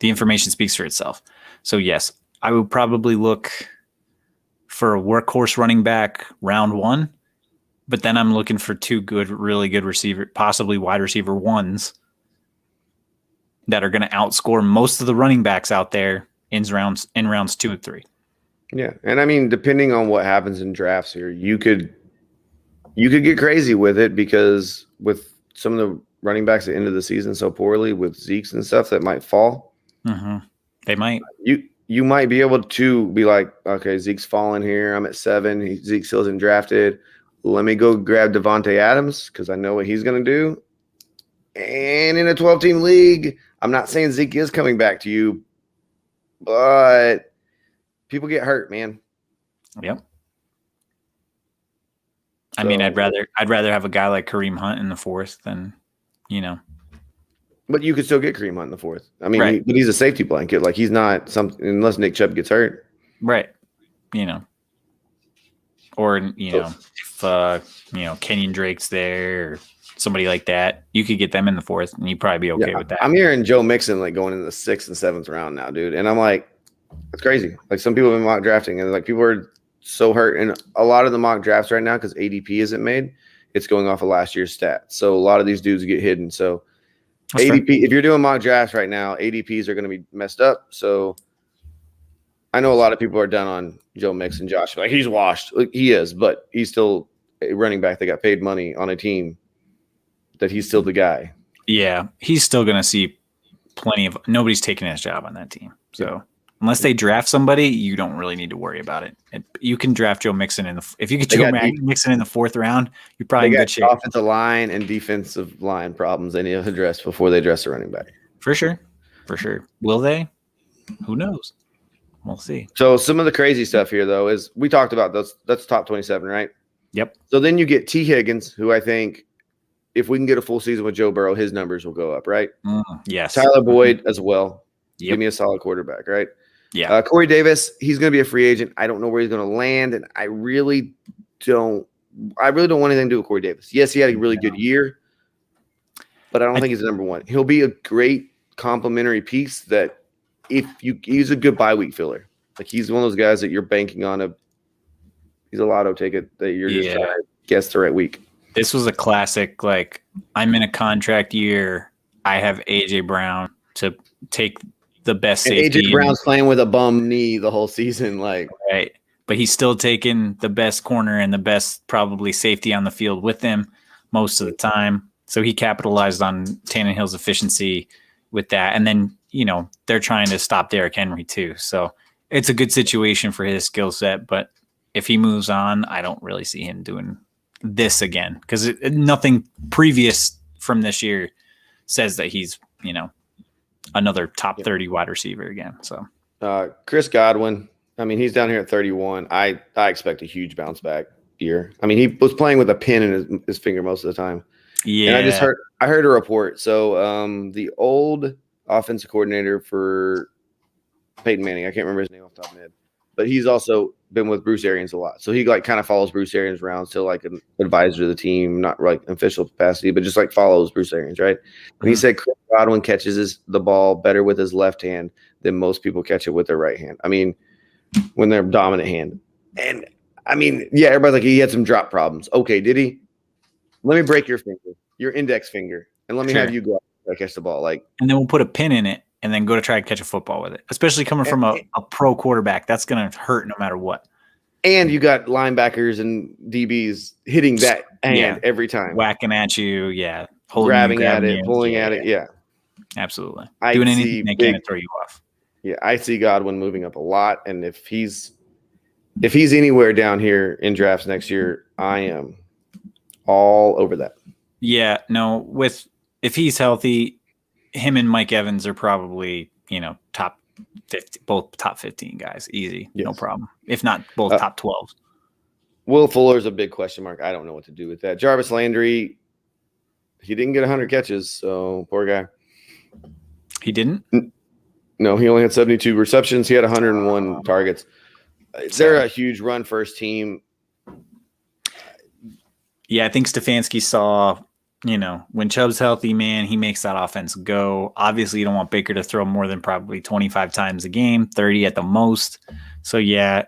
Speaker 2: information speaks for itself. So yes, I would probably look for a workhorse running back round 1, but then I'm looking for 2 really good receiver, possibly wide receiver 1s that are going to outscore most of the running backs out there in rounds 2 and 3.
Speaker 1: Yeah. And I mean, depending on what happens in drafts here, you could get crazy with it, because with some of the running backs at the end of the season so poorly with Zeke's and stuff that might fall.
Speaker 2: Mm-hmm. They might.
Speaker 1: You might be able to be like, okay, Zeke's falling here. I'm at 7. Zeke still isn't drafted. Let me go grab Devontae Adams because I know what he's going to do. And in a 12-team league, I'm not saying Zeke is coming back to you, but people get hurt, man.
Speaker 2: Yep. I mean, I'd rather have a guy like Kareem Hunt in the 4th than,
Speaker 1: But you could still get Kareem Hunt in the 4th. I mean,
Speaker 2: right.
Speaker 1: But he's a safety blanket. Like, he's not something unless Nick Chubb gets hurt.
Speaker 2: Right. Or, if, Kenyon Drake's there or somebody like that, you could get them in the 4th and you'd probably be okay with that.
Speaker 1: I'm hearing Joe Mixon like going in the 6th and 7th round now, dude. And I'm like, that's crazy. Like, some people have been mock drafting and like people are so hurt. And a lot of the mock drafts right now, because ADP isn't made, it's going off of last year's stats. So a lot of these dudes get hidden. So that's ADP, fair. If you're doing mock drafts right now, ADPs are going to be messed up. So I know a lot of people are done on Joe Mixon, Josh. Like, he's washed. Like, he is, but he's still a running back that got paid money on a team, that he's still the guy.
Speaker 2: Yeah, he's still going to see plenty of – nobody's taking his job on that team. So unless they draft somebody, you don't really need to worry about it. You can draft Joe Mixon if you get Joe Mixon in the 4th round, you're probably in good shape.
Speaker 1: Offensive line and defensive line problems they need to address before they address the running back.
Speaker 2: For sure. Will they? Who knows? We'll see.
Speaker 1: So some of the crazy stuff here, though, is we talked about those. That's top 27, right?
Speaker 2: Yep.
Speaker 1: So then you get T. Higgins, who I think if we can get a full season with Joe Burrow, his numbers will go up, right?
Speaker 2: Yes.
Speaker 1: Tyler Boyd as well.
Speaker 2: Yep.
Speaker 1: Give me a solid quarterback, right?
Speaker 2: Yeah.
Speaker 1: Corey Davis, he's going to be a free agent. I don't know where he's going to land, and I really don't want anything to do with Corey Davis. Yes, he had a really good year, but I don't think he's the number one. He'll be a great complementary piece that he's a good bye week filler. Like he's one of those guys that you're banking on he's a lotto ticket that you're just trying to guess the right week.
Speaker 2: This was a classic, like, I'm in a contract year. I have A.J. Brown to take the best safety.
Speaker 1: A.J. Brown's playing with a bum knee the whole season.
Speaker 2: Right. But he's still taking the best corner and the best probably safety on the field with him most of the time. So he capitalized on Tannehill's efficiency with that. And then, they're trying to stop Derrick Henry too. So it's a good situation for his skill set. But if he moves on, I don't really see him doing this again, because nothing previous from this year says that he's another top 30 wide receiver again. So
Speaker 1: Chris Godwin, I mean, he's down here at 31. I expect a huge bounce back year. I mean, he was playing with a pin in his finger most of the time.
Speaker 2: Yeah,
Speaker 1: and I heard a report. So the old offensive coordinator for Peyton Manning, I can't remember his name off the top of my head, but he's also been with Bruce Arians a lot. So he kind of follows Bruce Arians around, still like an advisor to the team, not like official capacity, but just like follows Bruce Arians, right? And he said Chris Godwin catches the ball better with his left hand than most people catch it with their right hand. I mean, when they're dominant hand. And I mean, yeah, everybody's like, he had some drop problems. Okay, did he? Let me break your finger, your index finger, and let me have you go out and catch the ball. And
Speaker 2: then we'll put a pin in it and then go to try to catch a football with it, especially coming from a pro quarterback. That's going to hurt no matter what.
Speaker 1: And you got linebackers and DBs hitting that hand every time.
Speaker 2: Whacking at you, yeah.
Speaker 1: Grabbing at it, pulling at it, yeah.
Speaker 2: Absolutely. Doing anything they can to throw you off.
Speaker 1: Yeah, I see Godwin moving up a lot. And if he's anywhere down here in drafts next year, I am all over that.
Speaker 2: Yeah, no, if he's healthy, him and Mike Evans are probably, top 50, both top 15 guys. Easy. Yes. No problem. If not both top 12.
Speaker 1: Will Fuller's a big question mark. I don't know what to do with that. Jarvis Landry, he didn't get 100 catches, so poor guy.
Speaker 2: He didn't?
Speaker 1: No, he only had 72 receptions. He had 101 targets. They're a huge run first team.
Speaker 2: Yeah, I think Stefanski saw, when Chubb's healthy, man, he makes that offense go. Obviously, you don't want Baker to throw more than probably 25 times a game, 30 at the most. So, yeah,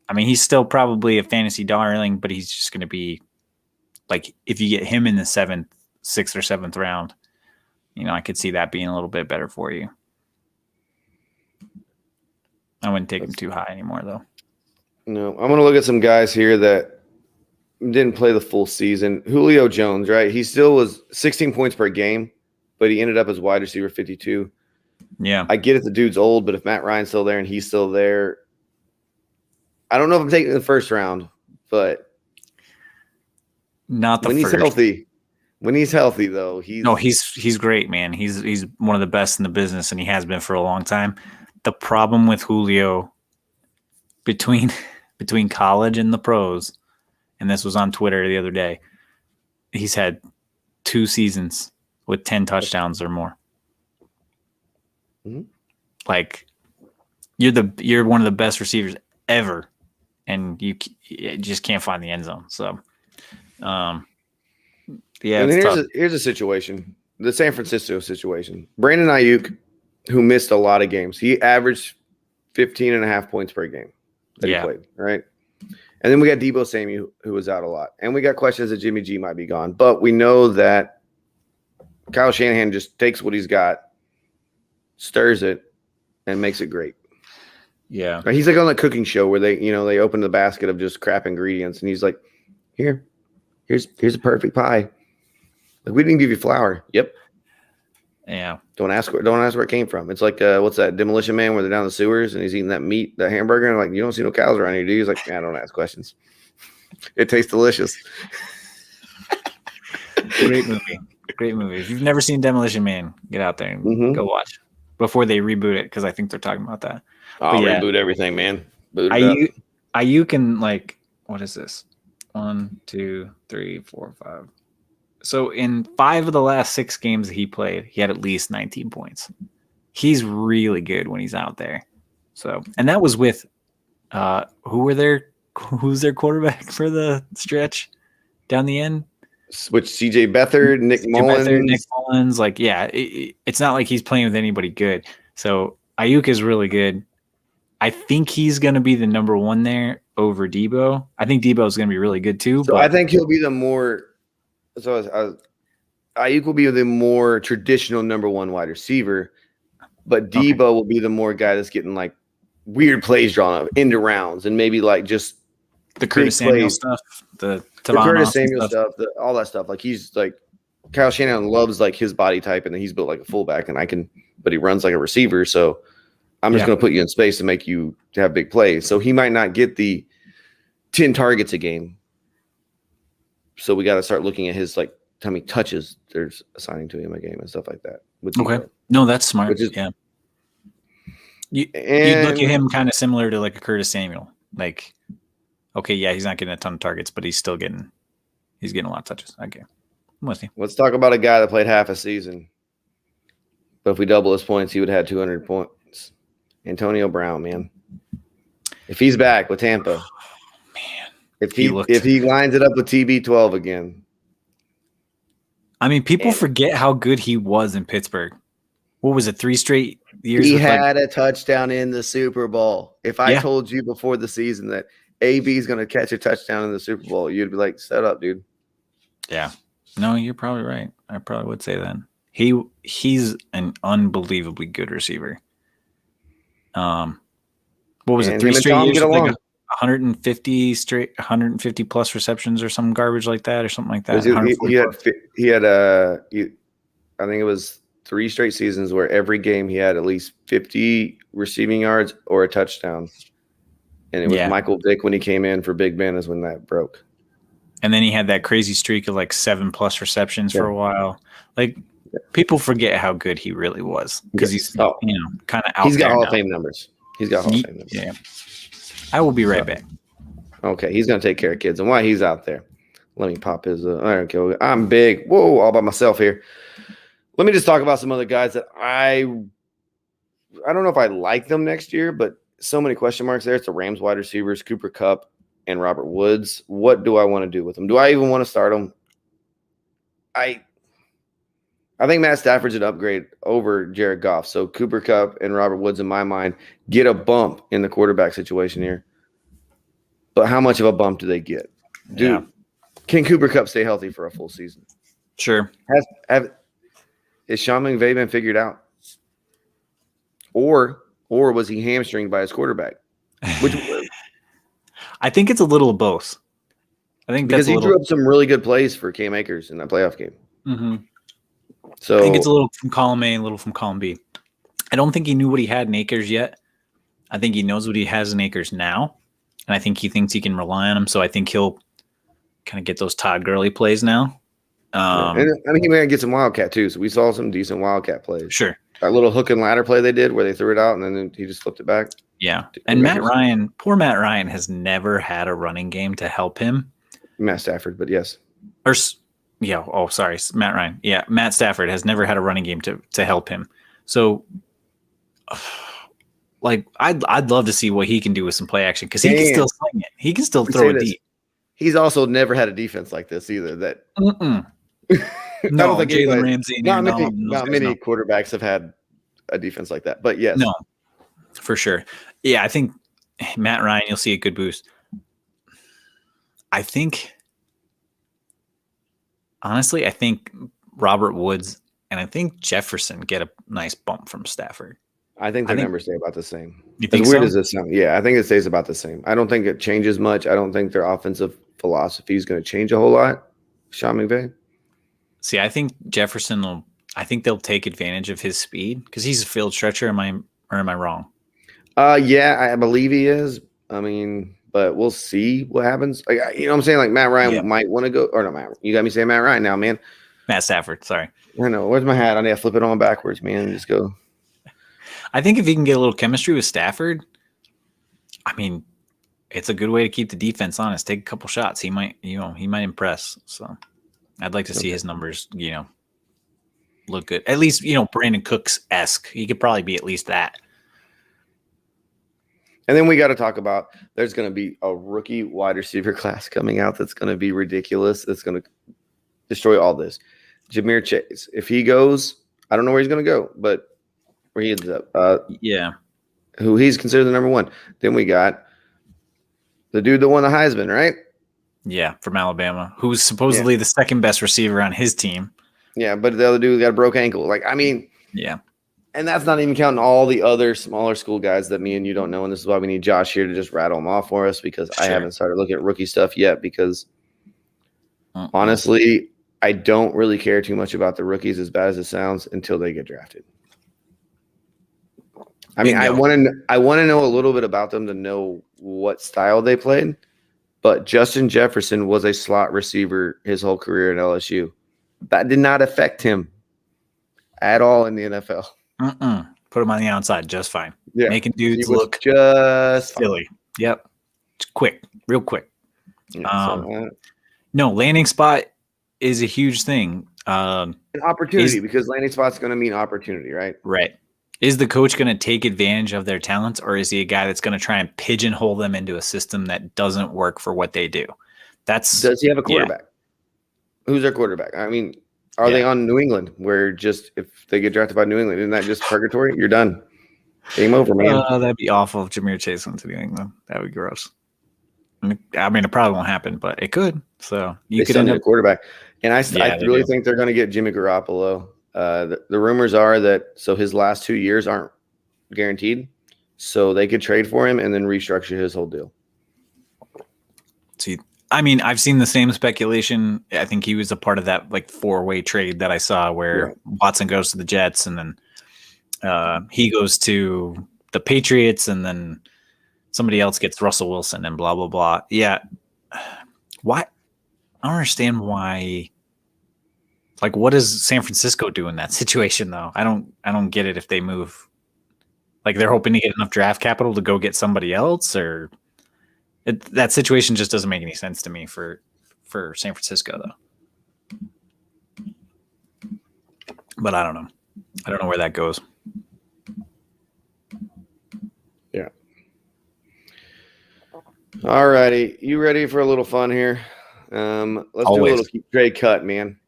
Speaker 2: I mean, he's still probably a fantasy darling, but he's just going to be like, if you get him in the 6th or 7th round, I could see that being a little bit better for you. I wouldn't take him too high anymore, though.
Speaker 1: No, I'm going to look at some guys here that didn't play the full season. Julio Jones, right? He still was 16 points per game, but he ended up as wide receiver 52.
Speaker 2: Yeah.
Speaker 1: I get it, the dude's old, but if Matt Ryan's still there and he's still there, I don't know if I'm taking the first round, but
Speaker 2: not the
Speaker 1: when
Speaker 2: first.
Speaker 1: He's healthy. When he's healthy, though,
Speaker 2: he's great, man. He's one of the best in the business, and he has been for a long time. The problem with Julio between college and the pros, and this was on Twitter the other day, he's had 2 seasons with 10 touchdowns or more.
Speaker 1: Mm-hmm.
Speaker 2: Like, you're one of the best receivers ever, and you just can't find the end zone. So, yeah.
Speaker 1: And here's a situation, the San Francisco situation. Brandon Ayuk, who missed a lot of games, he averaged 15.5 points per game that he played, right? And then we got Deebo Samuel, who was out a lot. And we got questions that Jimmy G might be gone. But we know that Kyle Shanahan just takes what he's got, stirs it, and makes it great.
Speaker 2: Yeah.
Speaker 1: He's like on the cooking show where they open the basket of just crap ingredients. And he's like, here, Here's a perfect pie. Like, we didn't give you flour. Yep.
Speaker 2: Yeah.
Speaker 1: Don't ask where it came from. It's like what's that Demolition Man where they're down the sewers and he's eating that meat, that hamburger, and like, you don't see no cows around here, do you? He's like, yeah, don't ask questions. It tastes delicious.
Speaker 2: Great movie. Great movie. If you've never seen Demolition Man, get out there and go watch before they reboot it, because I think they're talking about that.
Speaker 1: I'll reboot everything, man. Boot it up.
Speaker 2: Ayuk and like, what is this? 1, 2, 3, 4, 5. So in 5 of the last 6 games that he played, he had at least 19 points. He's really good when he's out there. So, and that was with who's their quarterback for the stretch down the end?
Speaker 1: Which CJ Beathard, Nick
Speaker 2: Mullins. Like, yeah, it's not like he's playing with anybody good. So Ayuk is really good. I think he's going to be the number 1 there over Debo. I think Debo is going to be really good too.
Speaker 1: So I think he'll be the more. So Ayuk will be the more traditional number 1 wide receiver, but Debo will be the more guy that's getting like weird plays drawn up into rounds and maybe like just
Speaker 2: the Curtis Samuel stuff, the
Speaker 1: Curtis Samuel stuff, all that stuff. Like, he's like, Kyle Shanahan loves like his body type, and then he's built like a fullback, but he runs like a receiver. So I'm just going to put you in space to make you to have big plays. So he might not get the 10 targets a game. So we got to start looking at his like how many touches they're assigning to him a game and stuff like that.
Speaker 2: Okay, no, that's smart. You look at him kind of similar to like a Curtis Samuel. Like, okay, yeah, he's not getting a ton of targets, but he's getting a lot of touches. Okay, I'm with you.
Speaker 1: Let's talk about a guy that played half a season, but if we double his points, he would have had 200 points. Antonio Brown, man. If he's back with Tampa,
Speaker 2: man.
Speaker 1: If he lines it up with TB12 again.
Speaker 2: I mean, people forget how good he was in Pittsburgh. What was it, 3 straight years?
Speaker 1: He had a touchdown in the Super Bowl. If I told you before the season that AB is going to catch a touchdown in the Super Bowl, you'd be like, "Set up, dude."
Speaker 2: Yeah. No, you're probably right. I probably would say that. He's an unbelievably good receiver. What was it? 3 straight years with like 150 plus receptions or some garbage like that, or something like that.
Speaker 1: He had I think it was 3 straight seasons where every game he had at least 50 receiving yards or a touchdown. And it was Michael Vick when he came in for Big Ben is when that broke.
Speaker 2: And then he had that crazy streak of like 7+ receptions for a while. Like, people forget how good he really was because he's kind of out.
Speaker 1: He's got
Speaker 2: there
Speaker 1: Hall
Speaker 2: now.
Speaker 1: of Fame numbers.
Speaker 2: Yeah. I will be right back.
Speaker 1: Okay, he's gonna take care of kids. And while he's out there, let me pop his. I'm big. Whoa, all by myself here. Let me just talk about some other guys that I don't know if I like them next year, but so many question marks there. It's the Rams wide receivers, Cooper Kupp and Robert Woods. What do I want to do with them? Do I even want to start them? I think Matt Stafford's an upgrade over Jared Goff. So Cooper Kupp and Robert Woods, in my mind, get a bump in the quarterback situation here. But how much of a bump do they get? Can Cooper Kupp stay healthy for a full season?
Speaker 2: Sure.
Speaker 1: Is Sean McVay been figured out? Or was he hamstringed by his quarterback?
Speaker 2: I think it's a little of both. I think
Speaker 1: because he drew up some really good plays for Cam Akers in that playoff game.
Speaker 2: Mm-hmm.
Speaker 1: So
Speaker 2: I think it's a little from column A, a little from column B. I don't think he knew what he had in Akers yet. I think he knows what he has in Akers now, and I think he thinks he can rely on him. So I think he'll kind of get those Todd Gurley plays now.
Speaker 1: And I think he may get some Wildcat too. So we saw some decent Wildcat plays.
Speaker 2: Sure.
Speaker 1: That little hook and ladder play they did where they threw it out and then he just flipped it back.
Speaker 2: Yeah. And poor Matt Ryan has never had a running game to help him.
Speaker 1: Matt Stafford, but yes.
Speaker 2: Matt Ryan. Yeah, Matt Stafford has never had a running game to help him. So, like, I'd love to see what he can do with some play action because he can still sling it. He can still throw it deep.
Speaker 1: He's also never had a defense like this either. That
Speaker 2: no, I don't think Jalen Ramsey.
Speaker 1: Not many quarterbacks have had a defense like that. But yes,
Speaker 2: no, for sure. Yeah, I think Matt Ryan, you'll see a good boost. I think Robert Woods and I think Jefferson get a nice bump from Stafford.
Speaker 1: I think the numbers stay about the same.
Speaker 2: You think
Speaker 1: as weird as this sounds, yeah, I think it stays about the same. I don't think it changes much. I don't think their offensive philosophy is going to change a whole lot. Sean McVay.
Speaker 2: See, I think Jefferson will. I think they'll take advantage of his speed because he's a field stretcher. Am I wrong?
Speaker 1: Yeah, I believe he is. I mean, but we'll see what happens. Like, you know what I'm saying? Like Matt Ryan might want to go, or no, Matt. You got me saying Matt Ryan now, man.
Speaker 2: Matt Stafford. Sorry.
Speaker 1: I know. Where's my hat? I need to flip it on backwards, man. Just go.
Speaker 2: I think if he can get a little chemistry with Stafford, I mean, it's a good way to keep the defense honest. Take a couple shots. He might impress. So I'd like to see his numbers, look good. At least, Brandon Cooks-esque. He could probably be at least that.
Speaker 1: And then we got to talk about there's going to be a rookie wide receiver class coming out that's going to be ridiculous. That's going to destroy all this. Ja'Marr Chase. If he goes, I don't know where he's going to go, but where he ends up. Who he's considered the number one. Then we got the dude that won the Heisman, right?
Speaker 2: Yeah, from Alabama, who's supposedly the second best receiver on his team.
Speaker 1: Yeah, but the other dude got a broke ankle. Like, I mean,
Speaker 2: yeah.
Speaker 1: And that's not even counting all the other smaller school guys that me and you don't know. And this is why we need Josh here to just rattle them off for us, because I haven't started looking at rookie stuff yet, because honestly, I don't really care too much about the rookies, as bad as it sounds, until they get drafted. I mean, I want to know a little bit about them to know what style they played. But Justin Jefferson was a slot receiver his whole career at LSU. That did not affect him at all in the NFL.
Speaker 2: Put him on the outside just fine.
Speaker 1: Yeah.
Speaker 2: Making dudes look
Speaker 1: just
Speaker 2: silly.
Speaker 1: Fine.
Speaker 2: Yep. Quick, real quick.
Speaker 1: Yeah,
Speaker 2: no, landing spot is a huge thing.
Speaker 1: An opportunity, because landing spot's going to mean opportunity, right?
Speaker 2: Right. Is the coach going to take advantage of their talents, or is he a guy that's going to try and pigeonhole them into a system that doesn't work for what they do? Does
Speaker 1: he have a quarterback? Yeah. Who's their quarterback? I mean, are they on New England, where just if they get drafted by New England, isn't that just purgatory? You're done. Game over, man.
Speaker 2: That'd be awful if Ja'Marr Chase went to New England. That would be gross. I mean, it probably won't happen, but it could. So you could end up
Speaker 1: a quarterback. And I really think they're going to get Jimmy Garoppolo. The rumors are that his last 2 years aren't guaranteed, so they could trade for him and then restructure his whole deal.
Speaker 2: See, I mean, I've seen the same speculation. I think he was a part of that like 4-way trade that I saw where Watson goes to the Jets and then he goes to the Patriots and then somebody else gets Russell Wilson and blah, blah, blah. Yeah. Why? I don't understand why. Like, what does San Francisco do in that situation, though? I don't get it if they move. Like, they're hoping to get enough draft capital to go get somebody else, or that situation just doesn't make any sense to me for San Francisco, though. But I don't know. I don't know where that goes.
Speaker 1: Yeah. All righty. You ready for a little fun here? Let's do a little keep trade cut, man.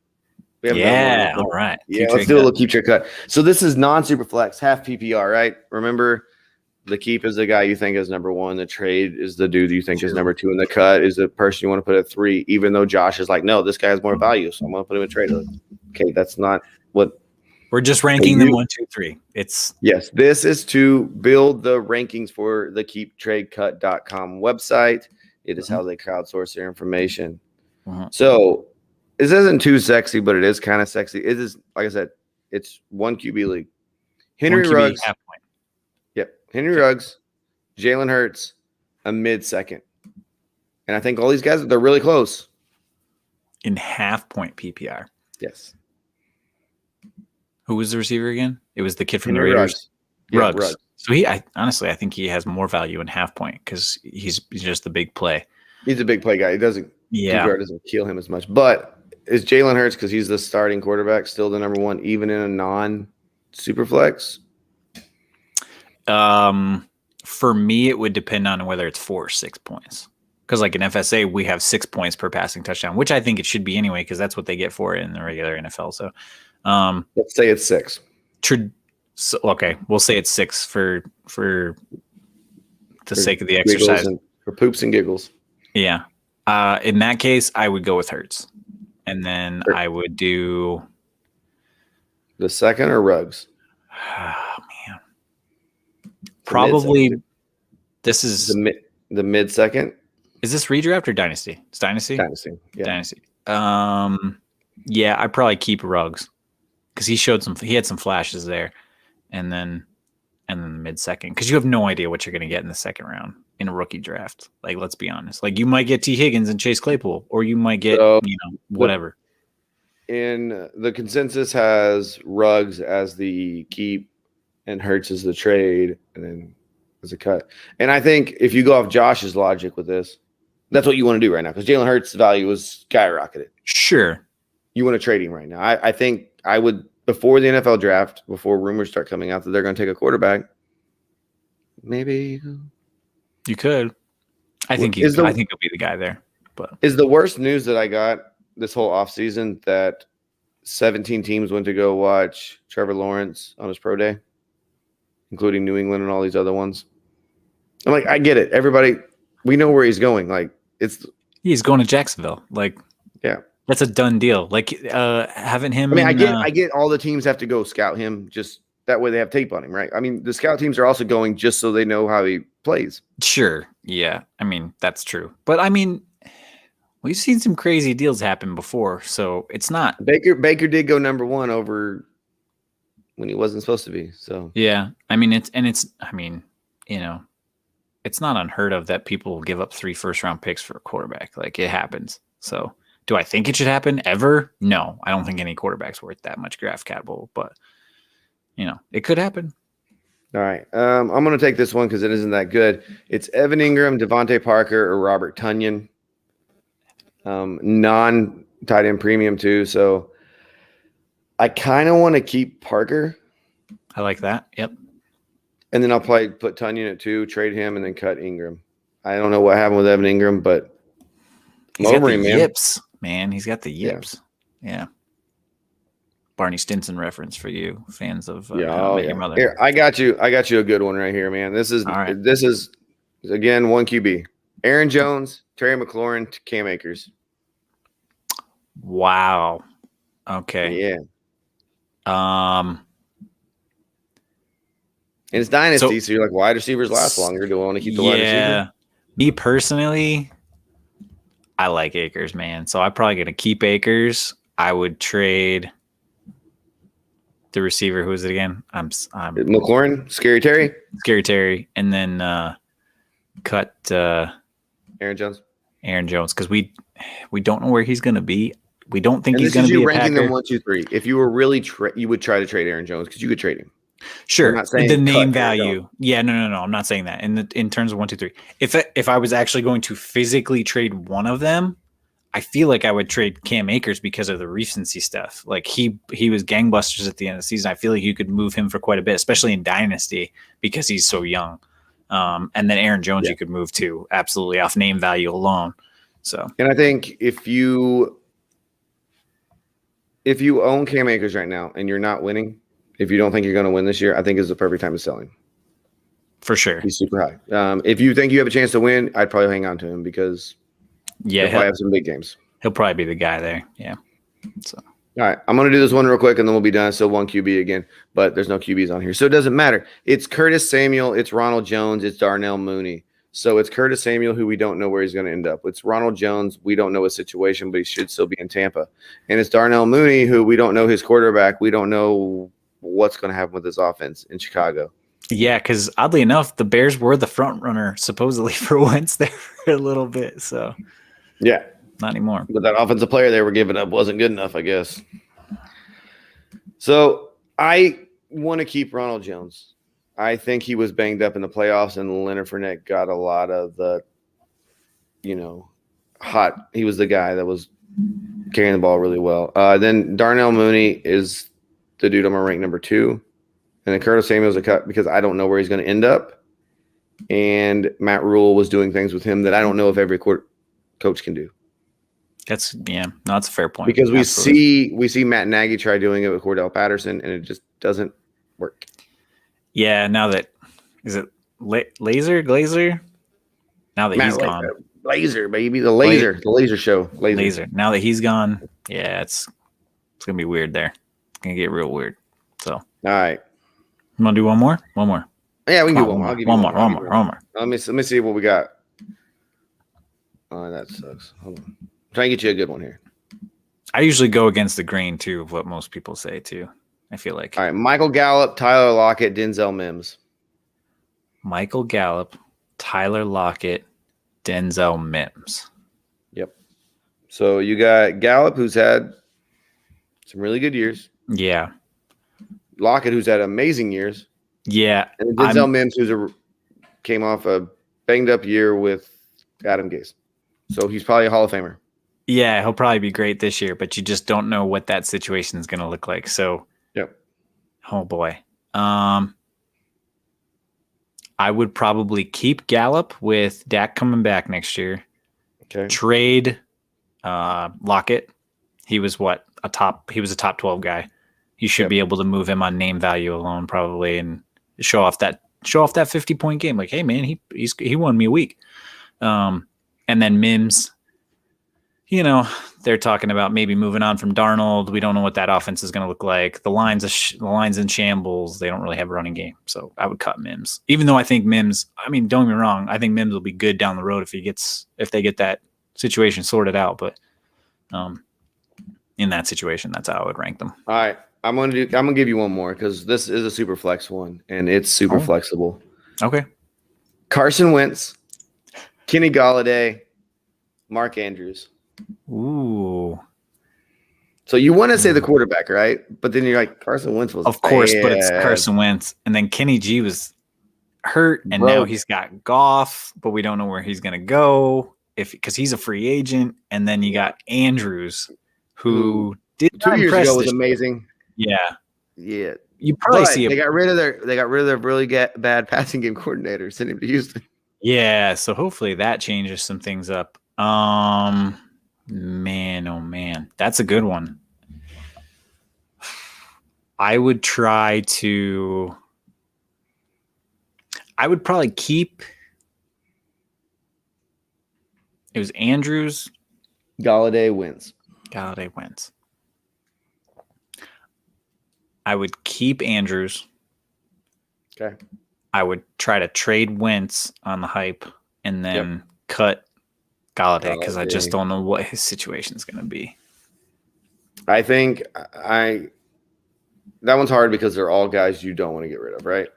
Speaker 2: Yeah, all right.
Speaker 1: Yeah, let's do a little keep trade cut. So this is non-super flex, half PPR, right? Remember, the keep is the guy you think is number one. The trade is the dude you think is number two. And the cut is the person you want to put at 3, even though Josh is like, no, this guy has more value, so I'm going to put him in trade. Okay, that's not what.
Speaker 2: We're just ranking them 1, 2, 3.
Speaker 1: Yes, this is to build the rankings for the keeptradecut.com website. It is how they crowdsource their information. So this isn't too sexy, but it is kind of sexy. It is, like I said, it's 1 QB league. Henry Ruggs. Half point. Yep. Henry Ruggs, Jalen Hurts, a mid-second. And I think all these guys, they're really close.
Speaker 2: In half point PPR.
Speaker 1: Yes.
Speaker 2: Who was the receiver again? It was the kid from the Raiders. Ruggs. So honestly, I think he has more value in half point because he's just the big play.
Speaker 1: He's a big play guy. He doesn't kill him as much. But is Jalen Hurts, because he's the starting quarterback, still the number one, even in a non-super flex?
Speaker 2: For me, it would depend on whether it's 4 or 6 points. Because like in FSA, we have 6 points per passing touchdown, which I think it should be anyway, because that's what they get for it in the regular NFL. So
Speaker 1: let's say it's 6.
Speaker 2: So, okay, we'll say it's 6 for the sake of the exercise.
Speaker 1: For poops and giggles.
Speaker 2: Yeah. In that case, I would go with Hurts. And then I would do
Speaker 1: the second or Ruggs.
Speaker 2: Oh man. Probably this is
Speaker 1: the mid second.
Speaker 2: Is this redraft or dynasty? It's dynasty?
Speaker 1: Dynasty. Yeah.
Speaker 2: Dynasty. Yeah, I'd probably keep Ruggs because he had some flashes there, and then the mid-second, because you have no idea what you're going to get in the second round in a rookie draft. Like, let's be honest. Like, you might get T. Higgins and Chase Claypool, or you might get whatever.
Speaker 1: In the consensus has Ruggs as the keep and Hurts as the trade, and then as a cut. And I think if you go off Josh's logic with this, that's what you want to do right now, because Jalen Hurts' value was skyrocketed.
Speaker 2: Sure.
Speaker 1: You want to trade him right now. I think I would, before the NFL draft, before rumors start coming out that they're going to take a quarterback, maybe
Speaker 2: you could. I think he'll be the guy there. But
Speaker 1: is the worst news that I got this whole offseason that 17 teams went to go watch Trevor Lawrence on his pro day, including New England and all these other ones. I'm like, I get it. Everybody, we know where he's going. Like,
Speaker 2: he's going to Jacksonville. Like,
Speaker 1: yeah.
Speaker 2: That's a done deal. Like having him.
Speaker 1: I mean, I get all the teams have to go scout him, just that way they have tape on him, right? I mean, the scout teams are also going just so they know how he plays.
Speaker 2: Sure. Yeah. I mean, that's true. But I mean, we've seen some crazy deals happen before, so it's not.
Speaker 1: Baker did go number one over when he wasn't supposed to be. So
Speaker 2: yeah. I mean, it's not unheard of that people give up 3 first-round picks for a quarterback. Like, it happens. So do I think it should happen ever? No, I don't think any quarterback's worth that much draft capital, but it could happen.
Speaker 1: All right. I'm going to take this one because it isn't that good. It's Evan Ingram, Devontae Parker, or Robert Tonyan. Non-tight end premium too. So I kind of want to keep Parker.
Speaker 2: I like that. Yep.
Speaker 1: And then I'll probably put Tonyan at 2, trade him, and then cut Ingram. I don't know what happened with Evan Ingram, but
Speaker 2: he's got the yips, man. He's got the yips. Yeah. Barney Stinson reference for you, fans of Your Mother.
Speaker 1: Here, I got you a good one right here, man. This is again 1 QB. Aaron Jones, Terry McLaurin, Cam Akers.
Speaker 2: Wow. Okay.
Speaker 1: Yeah. And it's dynasty, so you're like, wide receivers last longer. Do I want to keep the wide receiver?
Speaker 2: Yeah. Me personally, I like Akers, man. So I'm probably gonna keep Akers. I would trade the receiver. Who is it again? I'm
Speaker 1: McLaurin, Scary Terry,
Speaker 2: and then cut
Speaker 1: Aaron Jones
Speaker 2: because we don't know where he's gonna be. We don't think he's gonna be a
Speaker 1: ranking
Speaker 2: Packer.
Speaker 1: them 1, 2, 3. If you were really you would try to trade Aaron Jones because you could trade him.
Speaker 2: Sure, the name value. Yeah, no. I'm not saying that. In terms of 1, 2, 3. If I was actually going to physically trade one of them, I feel like I would trade Cam Akers because of the recency stuff. Like he was gangbusters at the end of the season. I feel like you could move him for quite a bit, especially in Dynasty because he's so young. And then Aaron Jones you could move to absolutely off name value alone. So,
Speaker 1: and I think if you own Cam Akers right now and you're not winning, if you don't think you're going to win this year, I think is the perfect time to sell him.
Speaker 2: For sure.
Speaker 1: He's super high. If you think you have a chance to win, I'd probably hang on to him because he'll probably have some big games.
Speaker 2: He'll probably be the guy there. Yeah. So.
Speaker 1: All right. I'm going to do this one real quick and then we'll be done. So 1 QB again, but there's no QBs on here. So it doesn't matter. It's Curtis Samuel. It's Ronald Jones. It's Darnell Mooney. So it's Curtis Samuel, who we don't know where he's going to end up. It's Ronald Jones. We don't know his situation, but he should still be in Tampa. And it's Darnell Mooney, who we don't know his quarterback. We don't know what's going to happen with his offense in Chicago.
Speaker 2: Yeah, because oddly enough, the Bears were the front runner supposedly for Wentz there for a little bit. So
Speaker 1: yeah,
Speaker 2: not anymore.
Speaker 1: But that offensive player they were giving up wasn't good enough, I guess. So I want to keep Ronald Jones. I think he was banged up in the playoffs, and Leonard Fournette got a lot of the, hot. He was the guy that was carrying the ball really well. Then Darnell Mooney is the dude I'm going to rank number 2. And then Curtis Samuel's a cut because I don't know where he's going to end up. And Matt Rule was doing things with him that I don't know if every coach can do.
Speaker 2: That's a fair point.
Speaker 1: Because we see Matt Nagy try doing it with Cordell Patterson, and it just doesn't work.
Speaker 2: Yeah, now that is it Glazer? Now that he's gone.
Speaker 1: Laser, baby. The laser show.
Speaker 2: Laser. Now that he's gone, yeah, it's gonna be weird there. It's gonna get real weird. So
Speaker 1: all right.
Speaker 2: You wanna do one more? One more.
Speaker 1: Yeah, we can do one more. I'll give you
Speaker 2: one more.
Speaker 1: Let me see what we got. Oh, that sucks. Hold on. Try and get you a good one here.
Speaker 2: I usually go against the grain too of what most people say too. I feel like.
Speaker 1: All right, Michael Gallup, Tyler Lockett, Denzel Mims.
Speaker 2: Michael Gallup, Tyler Lockett, Denzel Mims.
Speaker 1: Yep. So you got Gallup, who's had some really good years.
Speaker 2: Yeah.
Speaker 1: Lockett, who's had amazing years.
Speaker 2: Yeah.
Speaker 1: And Denzel Mims, came off a banged up year with Adam Gase. So he's probably a Hall of Famer.
Speaker 2: Yeah, he'll probably be great this year, but you just don't know what that situation is going to look like. So,
Speaker 1: yep.
Speaker 2: Oh boy. I would probably keep Gallup with Dak coming back next year.
Speaker 1: Okay.
Speaker 2: Trade Lockett. He was a top 12 guy. You should be able to move him on name value alone probably and show off that 50-point game. Like, hey man, he won me a week. And then Mims, they're talking about maybe moving on from Darnold. We don't know what that offense is going to look like. The line's in shambles. They don't really have a running game. So I would cut Mims. Even though I think Mims, don't get me wrong, I think Mims will be good down the road if they get that situation sorted out. But in that situation, that's how I would rank them.
Speaker 1: All right. I'm gonna give you one more because this is a super flex one and it's super flexible.
Speaker 2: Okay.
Speaker 1: Carson Wentz, Kenny Golladay, Mark Andrews.
Speaker 2: Ooh.
Speaker 1: So you want to say the quarterback, right? But then you're like, Carson Wentz was
Speaker 2: of course, but it's Carson Wentz, and then Kenny G was hurt, and now he's got Goff, but we don't know where he's gonna go because he's a free agent, and then you got Andrews, who did
Speaker 1: 2 years ago was amazing.
Speaker 2: Yeah.
Speaker 1: You probably see they got rid of their really bad passing game coordinator, sent him to Houston.
Speaker 2: Yeah, so hopefully that changes some things up. Man, oh man, that's a good one. I would probably keep. It was Andrews.
Speaker 1: Golladay wins.
Speaker 2: I would keep Andrews.
Speaker 1: Okay.
Speaker 2: I would try to trade Wentz on the hype and then cut Golladay because I just don't know what his situation is going to be.
Speaker 1: I think that one's hard because they're all guys you don't want to get rid of, right?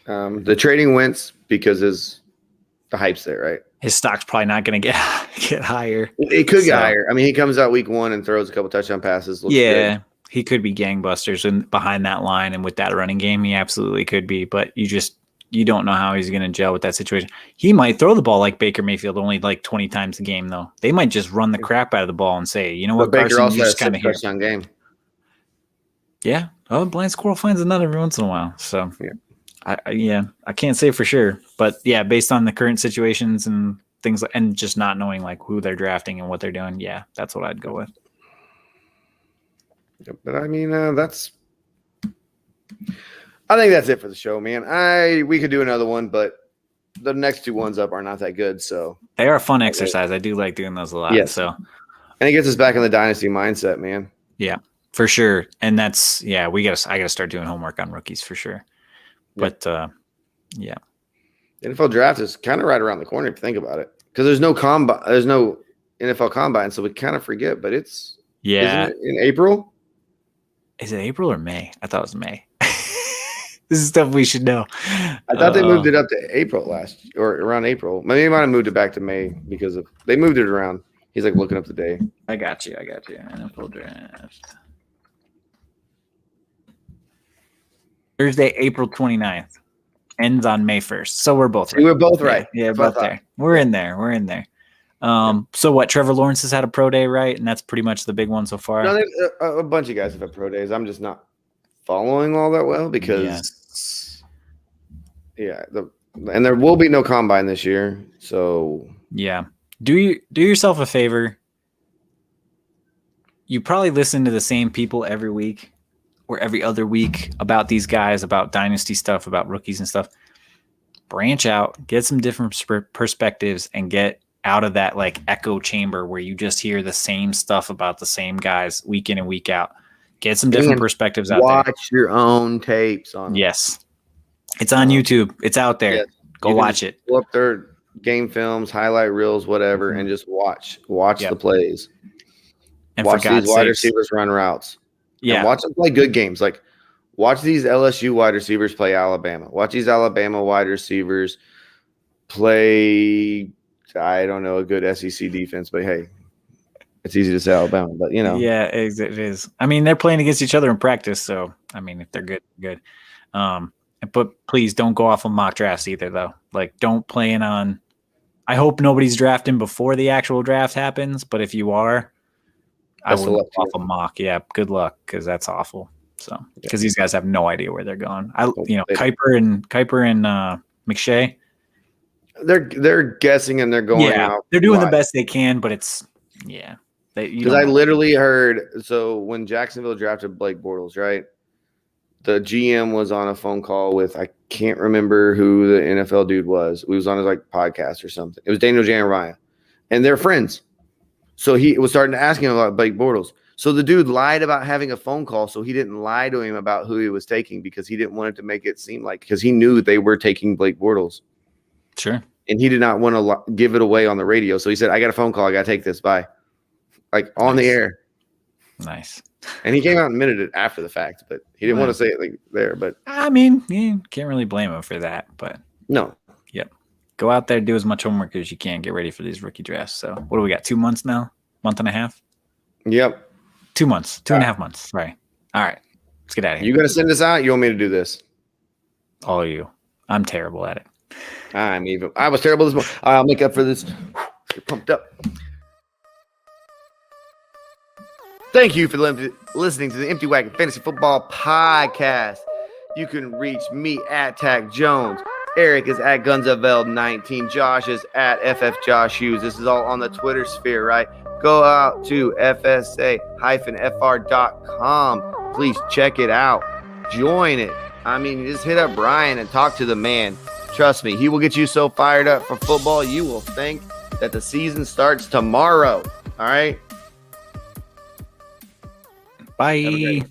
Speaker 1: The trading Wentz because the hype's there, right?
Speaker 2: His stock's probably not going to get higher.
Speaker 1: It could get higher. He comes out week 1 and throws a couple touchdown passes. Good.
Speaker 2: He could be gangbusters and behind that line and with that running game, he absolutely could be. But you don't know how he's going to gel with that situation. He might throw the ball like Baker Mayfield only like 20 times a game, though. They might just run the crap out of the ball and say, you know what,
Speaker 1: Baker
Speaker 2: Carson,
Speaker 1: also
Speaker 2: you
Speaker 1: has
Speaker 2: just kind of
Speaker 1: touchdown game.
Speaker 2: Yeah. Oh, blind squirrel finds a nut every once in a while. So I can't say for sure, but yeah, based on the current situations and things and just not knowing like who they're drafting and what they're doing. Yeah, that's what I'd go with.
Speaker 1: But I think that's it for the show, man. We could do another one, but the next 2 ones up are not that good. So
Speaker 2: they are a fun exercise. I do like doing those a lot.
Speaker 1: Yes.
Speaker 2: So,
Speaker 1: and it gets us back in the dynasty mindset, man.
Speaker 2: Yeah, for sure. And that's I gotta start doing homework on rookies for sure. But the
Speaker 1: NFL draft is kind of right around the corner if you think about it, because there's no NFL combine, so we kind of forget. But it's isn't it in April.
Speaker 2: Is it April or May? I thought it was May. This is stuff we should know.
Speaker 1: I thought they moved it up to April or around April. Maybe they might have moved it back to May because they moved it around. He's like looking up the day.
Speaker 2: I got you. NFL draft. Thursday, April 29th. Ends on May 1st. So we're both right.
Speaker 1: We were both right.
Speaker 2: Yeah, both there. We're in there. So what? Trevor Lawrence has had a pro day, right? And that's pretty much the big one so far.
Speaker 1: No, a bunch of guys have had pro days. I'm just not following all that well because, and there will be no combine this year. So
Speaker 2: do yourself a favor. You probably listen to the same people every week or every other week about these guys, about dynasty stuff, about rookies and stuff. Branch out, get some different perspectives, and get out of that like echo chamber where you just hear the same stuff about the same guys week in and week out. Get some different perspectives out there.
Speaker 1: Watch your own tapes on.
Speaker 2: Yes. It's on YouTube. It's out there. Yes. Go watch it.
Speaker 1: Pull up their game films, highlight reels, whatever, and just watch the plays.
Speaker 2: And
Speaker 1: watch
Speaker 2: for
Speaker 1: these
Speaker 2: God's
Speaker 1: wide
Speaker 2: sakes,
Speaker 1: receivers run routes.
Speaker 2: yeah,
Speaker 1: And watch them play good games. Like, watch these LSU wide receivers play Alabama. Watch these Alabama wide receivers play, I don't know, a good SEC defense. But, hey, it's easy to say Alabama. But,
Speaker 2: yeah, it is. I mean, they're playing against each other in practice. So, I mean, if they're good, good. But please don't go off of mock drafts either, though. Like, don't plan on – I hope nobody's drafting before the actual draft happens. But if you are, I would go off a mock. Yeah, good luck because that's awful. So, because these guys have no idea where they're going. Kuiper and McShay.
Speaker 1: They're guessing and they're going out.
Speaker 2: They're doing the best they can, but it's because
Speaker 1: I literally heard. So when Jacksonville drafted Blake Bortles, right? The GM was on a phone call with, I can't remember who the NFL dude was. We was on his podcast or something. It was Daniel Jeremiah, and they're friends. So he was starting to ask him about Blake Bortles. So the dude lied about having a phone call, so he didn't lie to him about who he was taking because he didn't want it to make it seem like, because he knew they were taking Blake Bortles.
Speaker 2: Sure.
Speaker 1: And he did not want to give it away on the radio. So he said, I got a phone call. I got to take this. Bye. On the air.
Speaker 2: Nice.
Speaker 1: And he came out and admitted it after the fact, but he didn't want to say it there. But
Speaker 2: I mean, you can't really blame him for that. But
Speaker 1: no.
Speaker 2: Yep. Go out there, do as much homework as you can, get ready for these rookie drafts. So what do we got? 2 months now? Month and a half?
Speaker 1: Yep.
Speaker 2: 2 months. 2.5 months. Right. All right. Let's get out of here.
Speaker 1: You got to send this out? You want me to do this?
Speaker 2: All of you. I'm terrible at it.
Speaker 1: I was terrible this morning. I'll make up for this. Get pumped up. Thank you for listening to the Empty Wagon Fantasy Football Podcast. You can reach me at Tack Jones. Eric is at Gunzavel19. Josh is at FFJoshHughes. This is all on the Twitter sphere, right? Go out to fsa-fr.com. Please check it out. Join it. I mean, just hit up Brian and talk to the man. Trust me, he will get you so fired up for football, you will think that the season starts tomorrow. All right?
Speaker 2: Bye.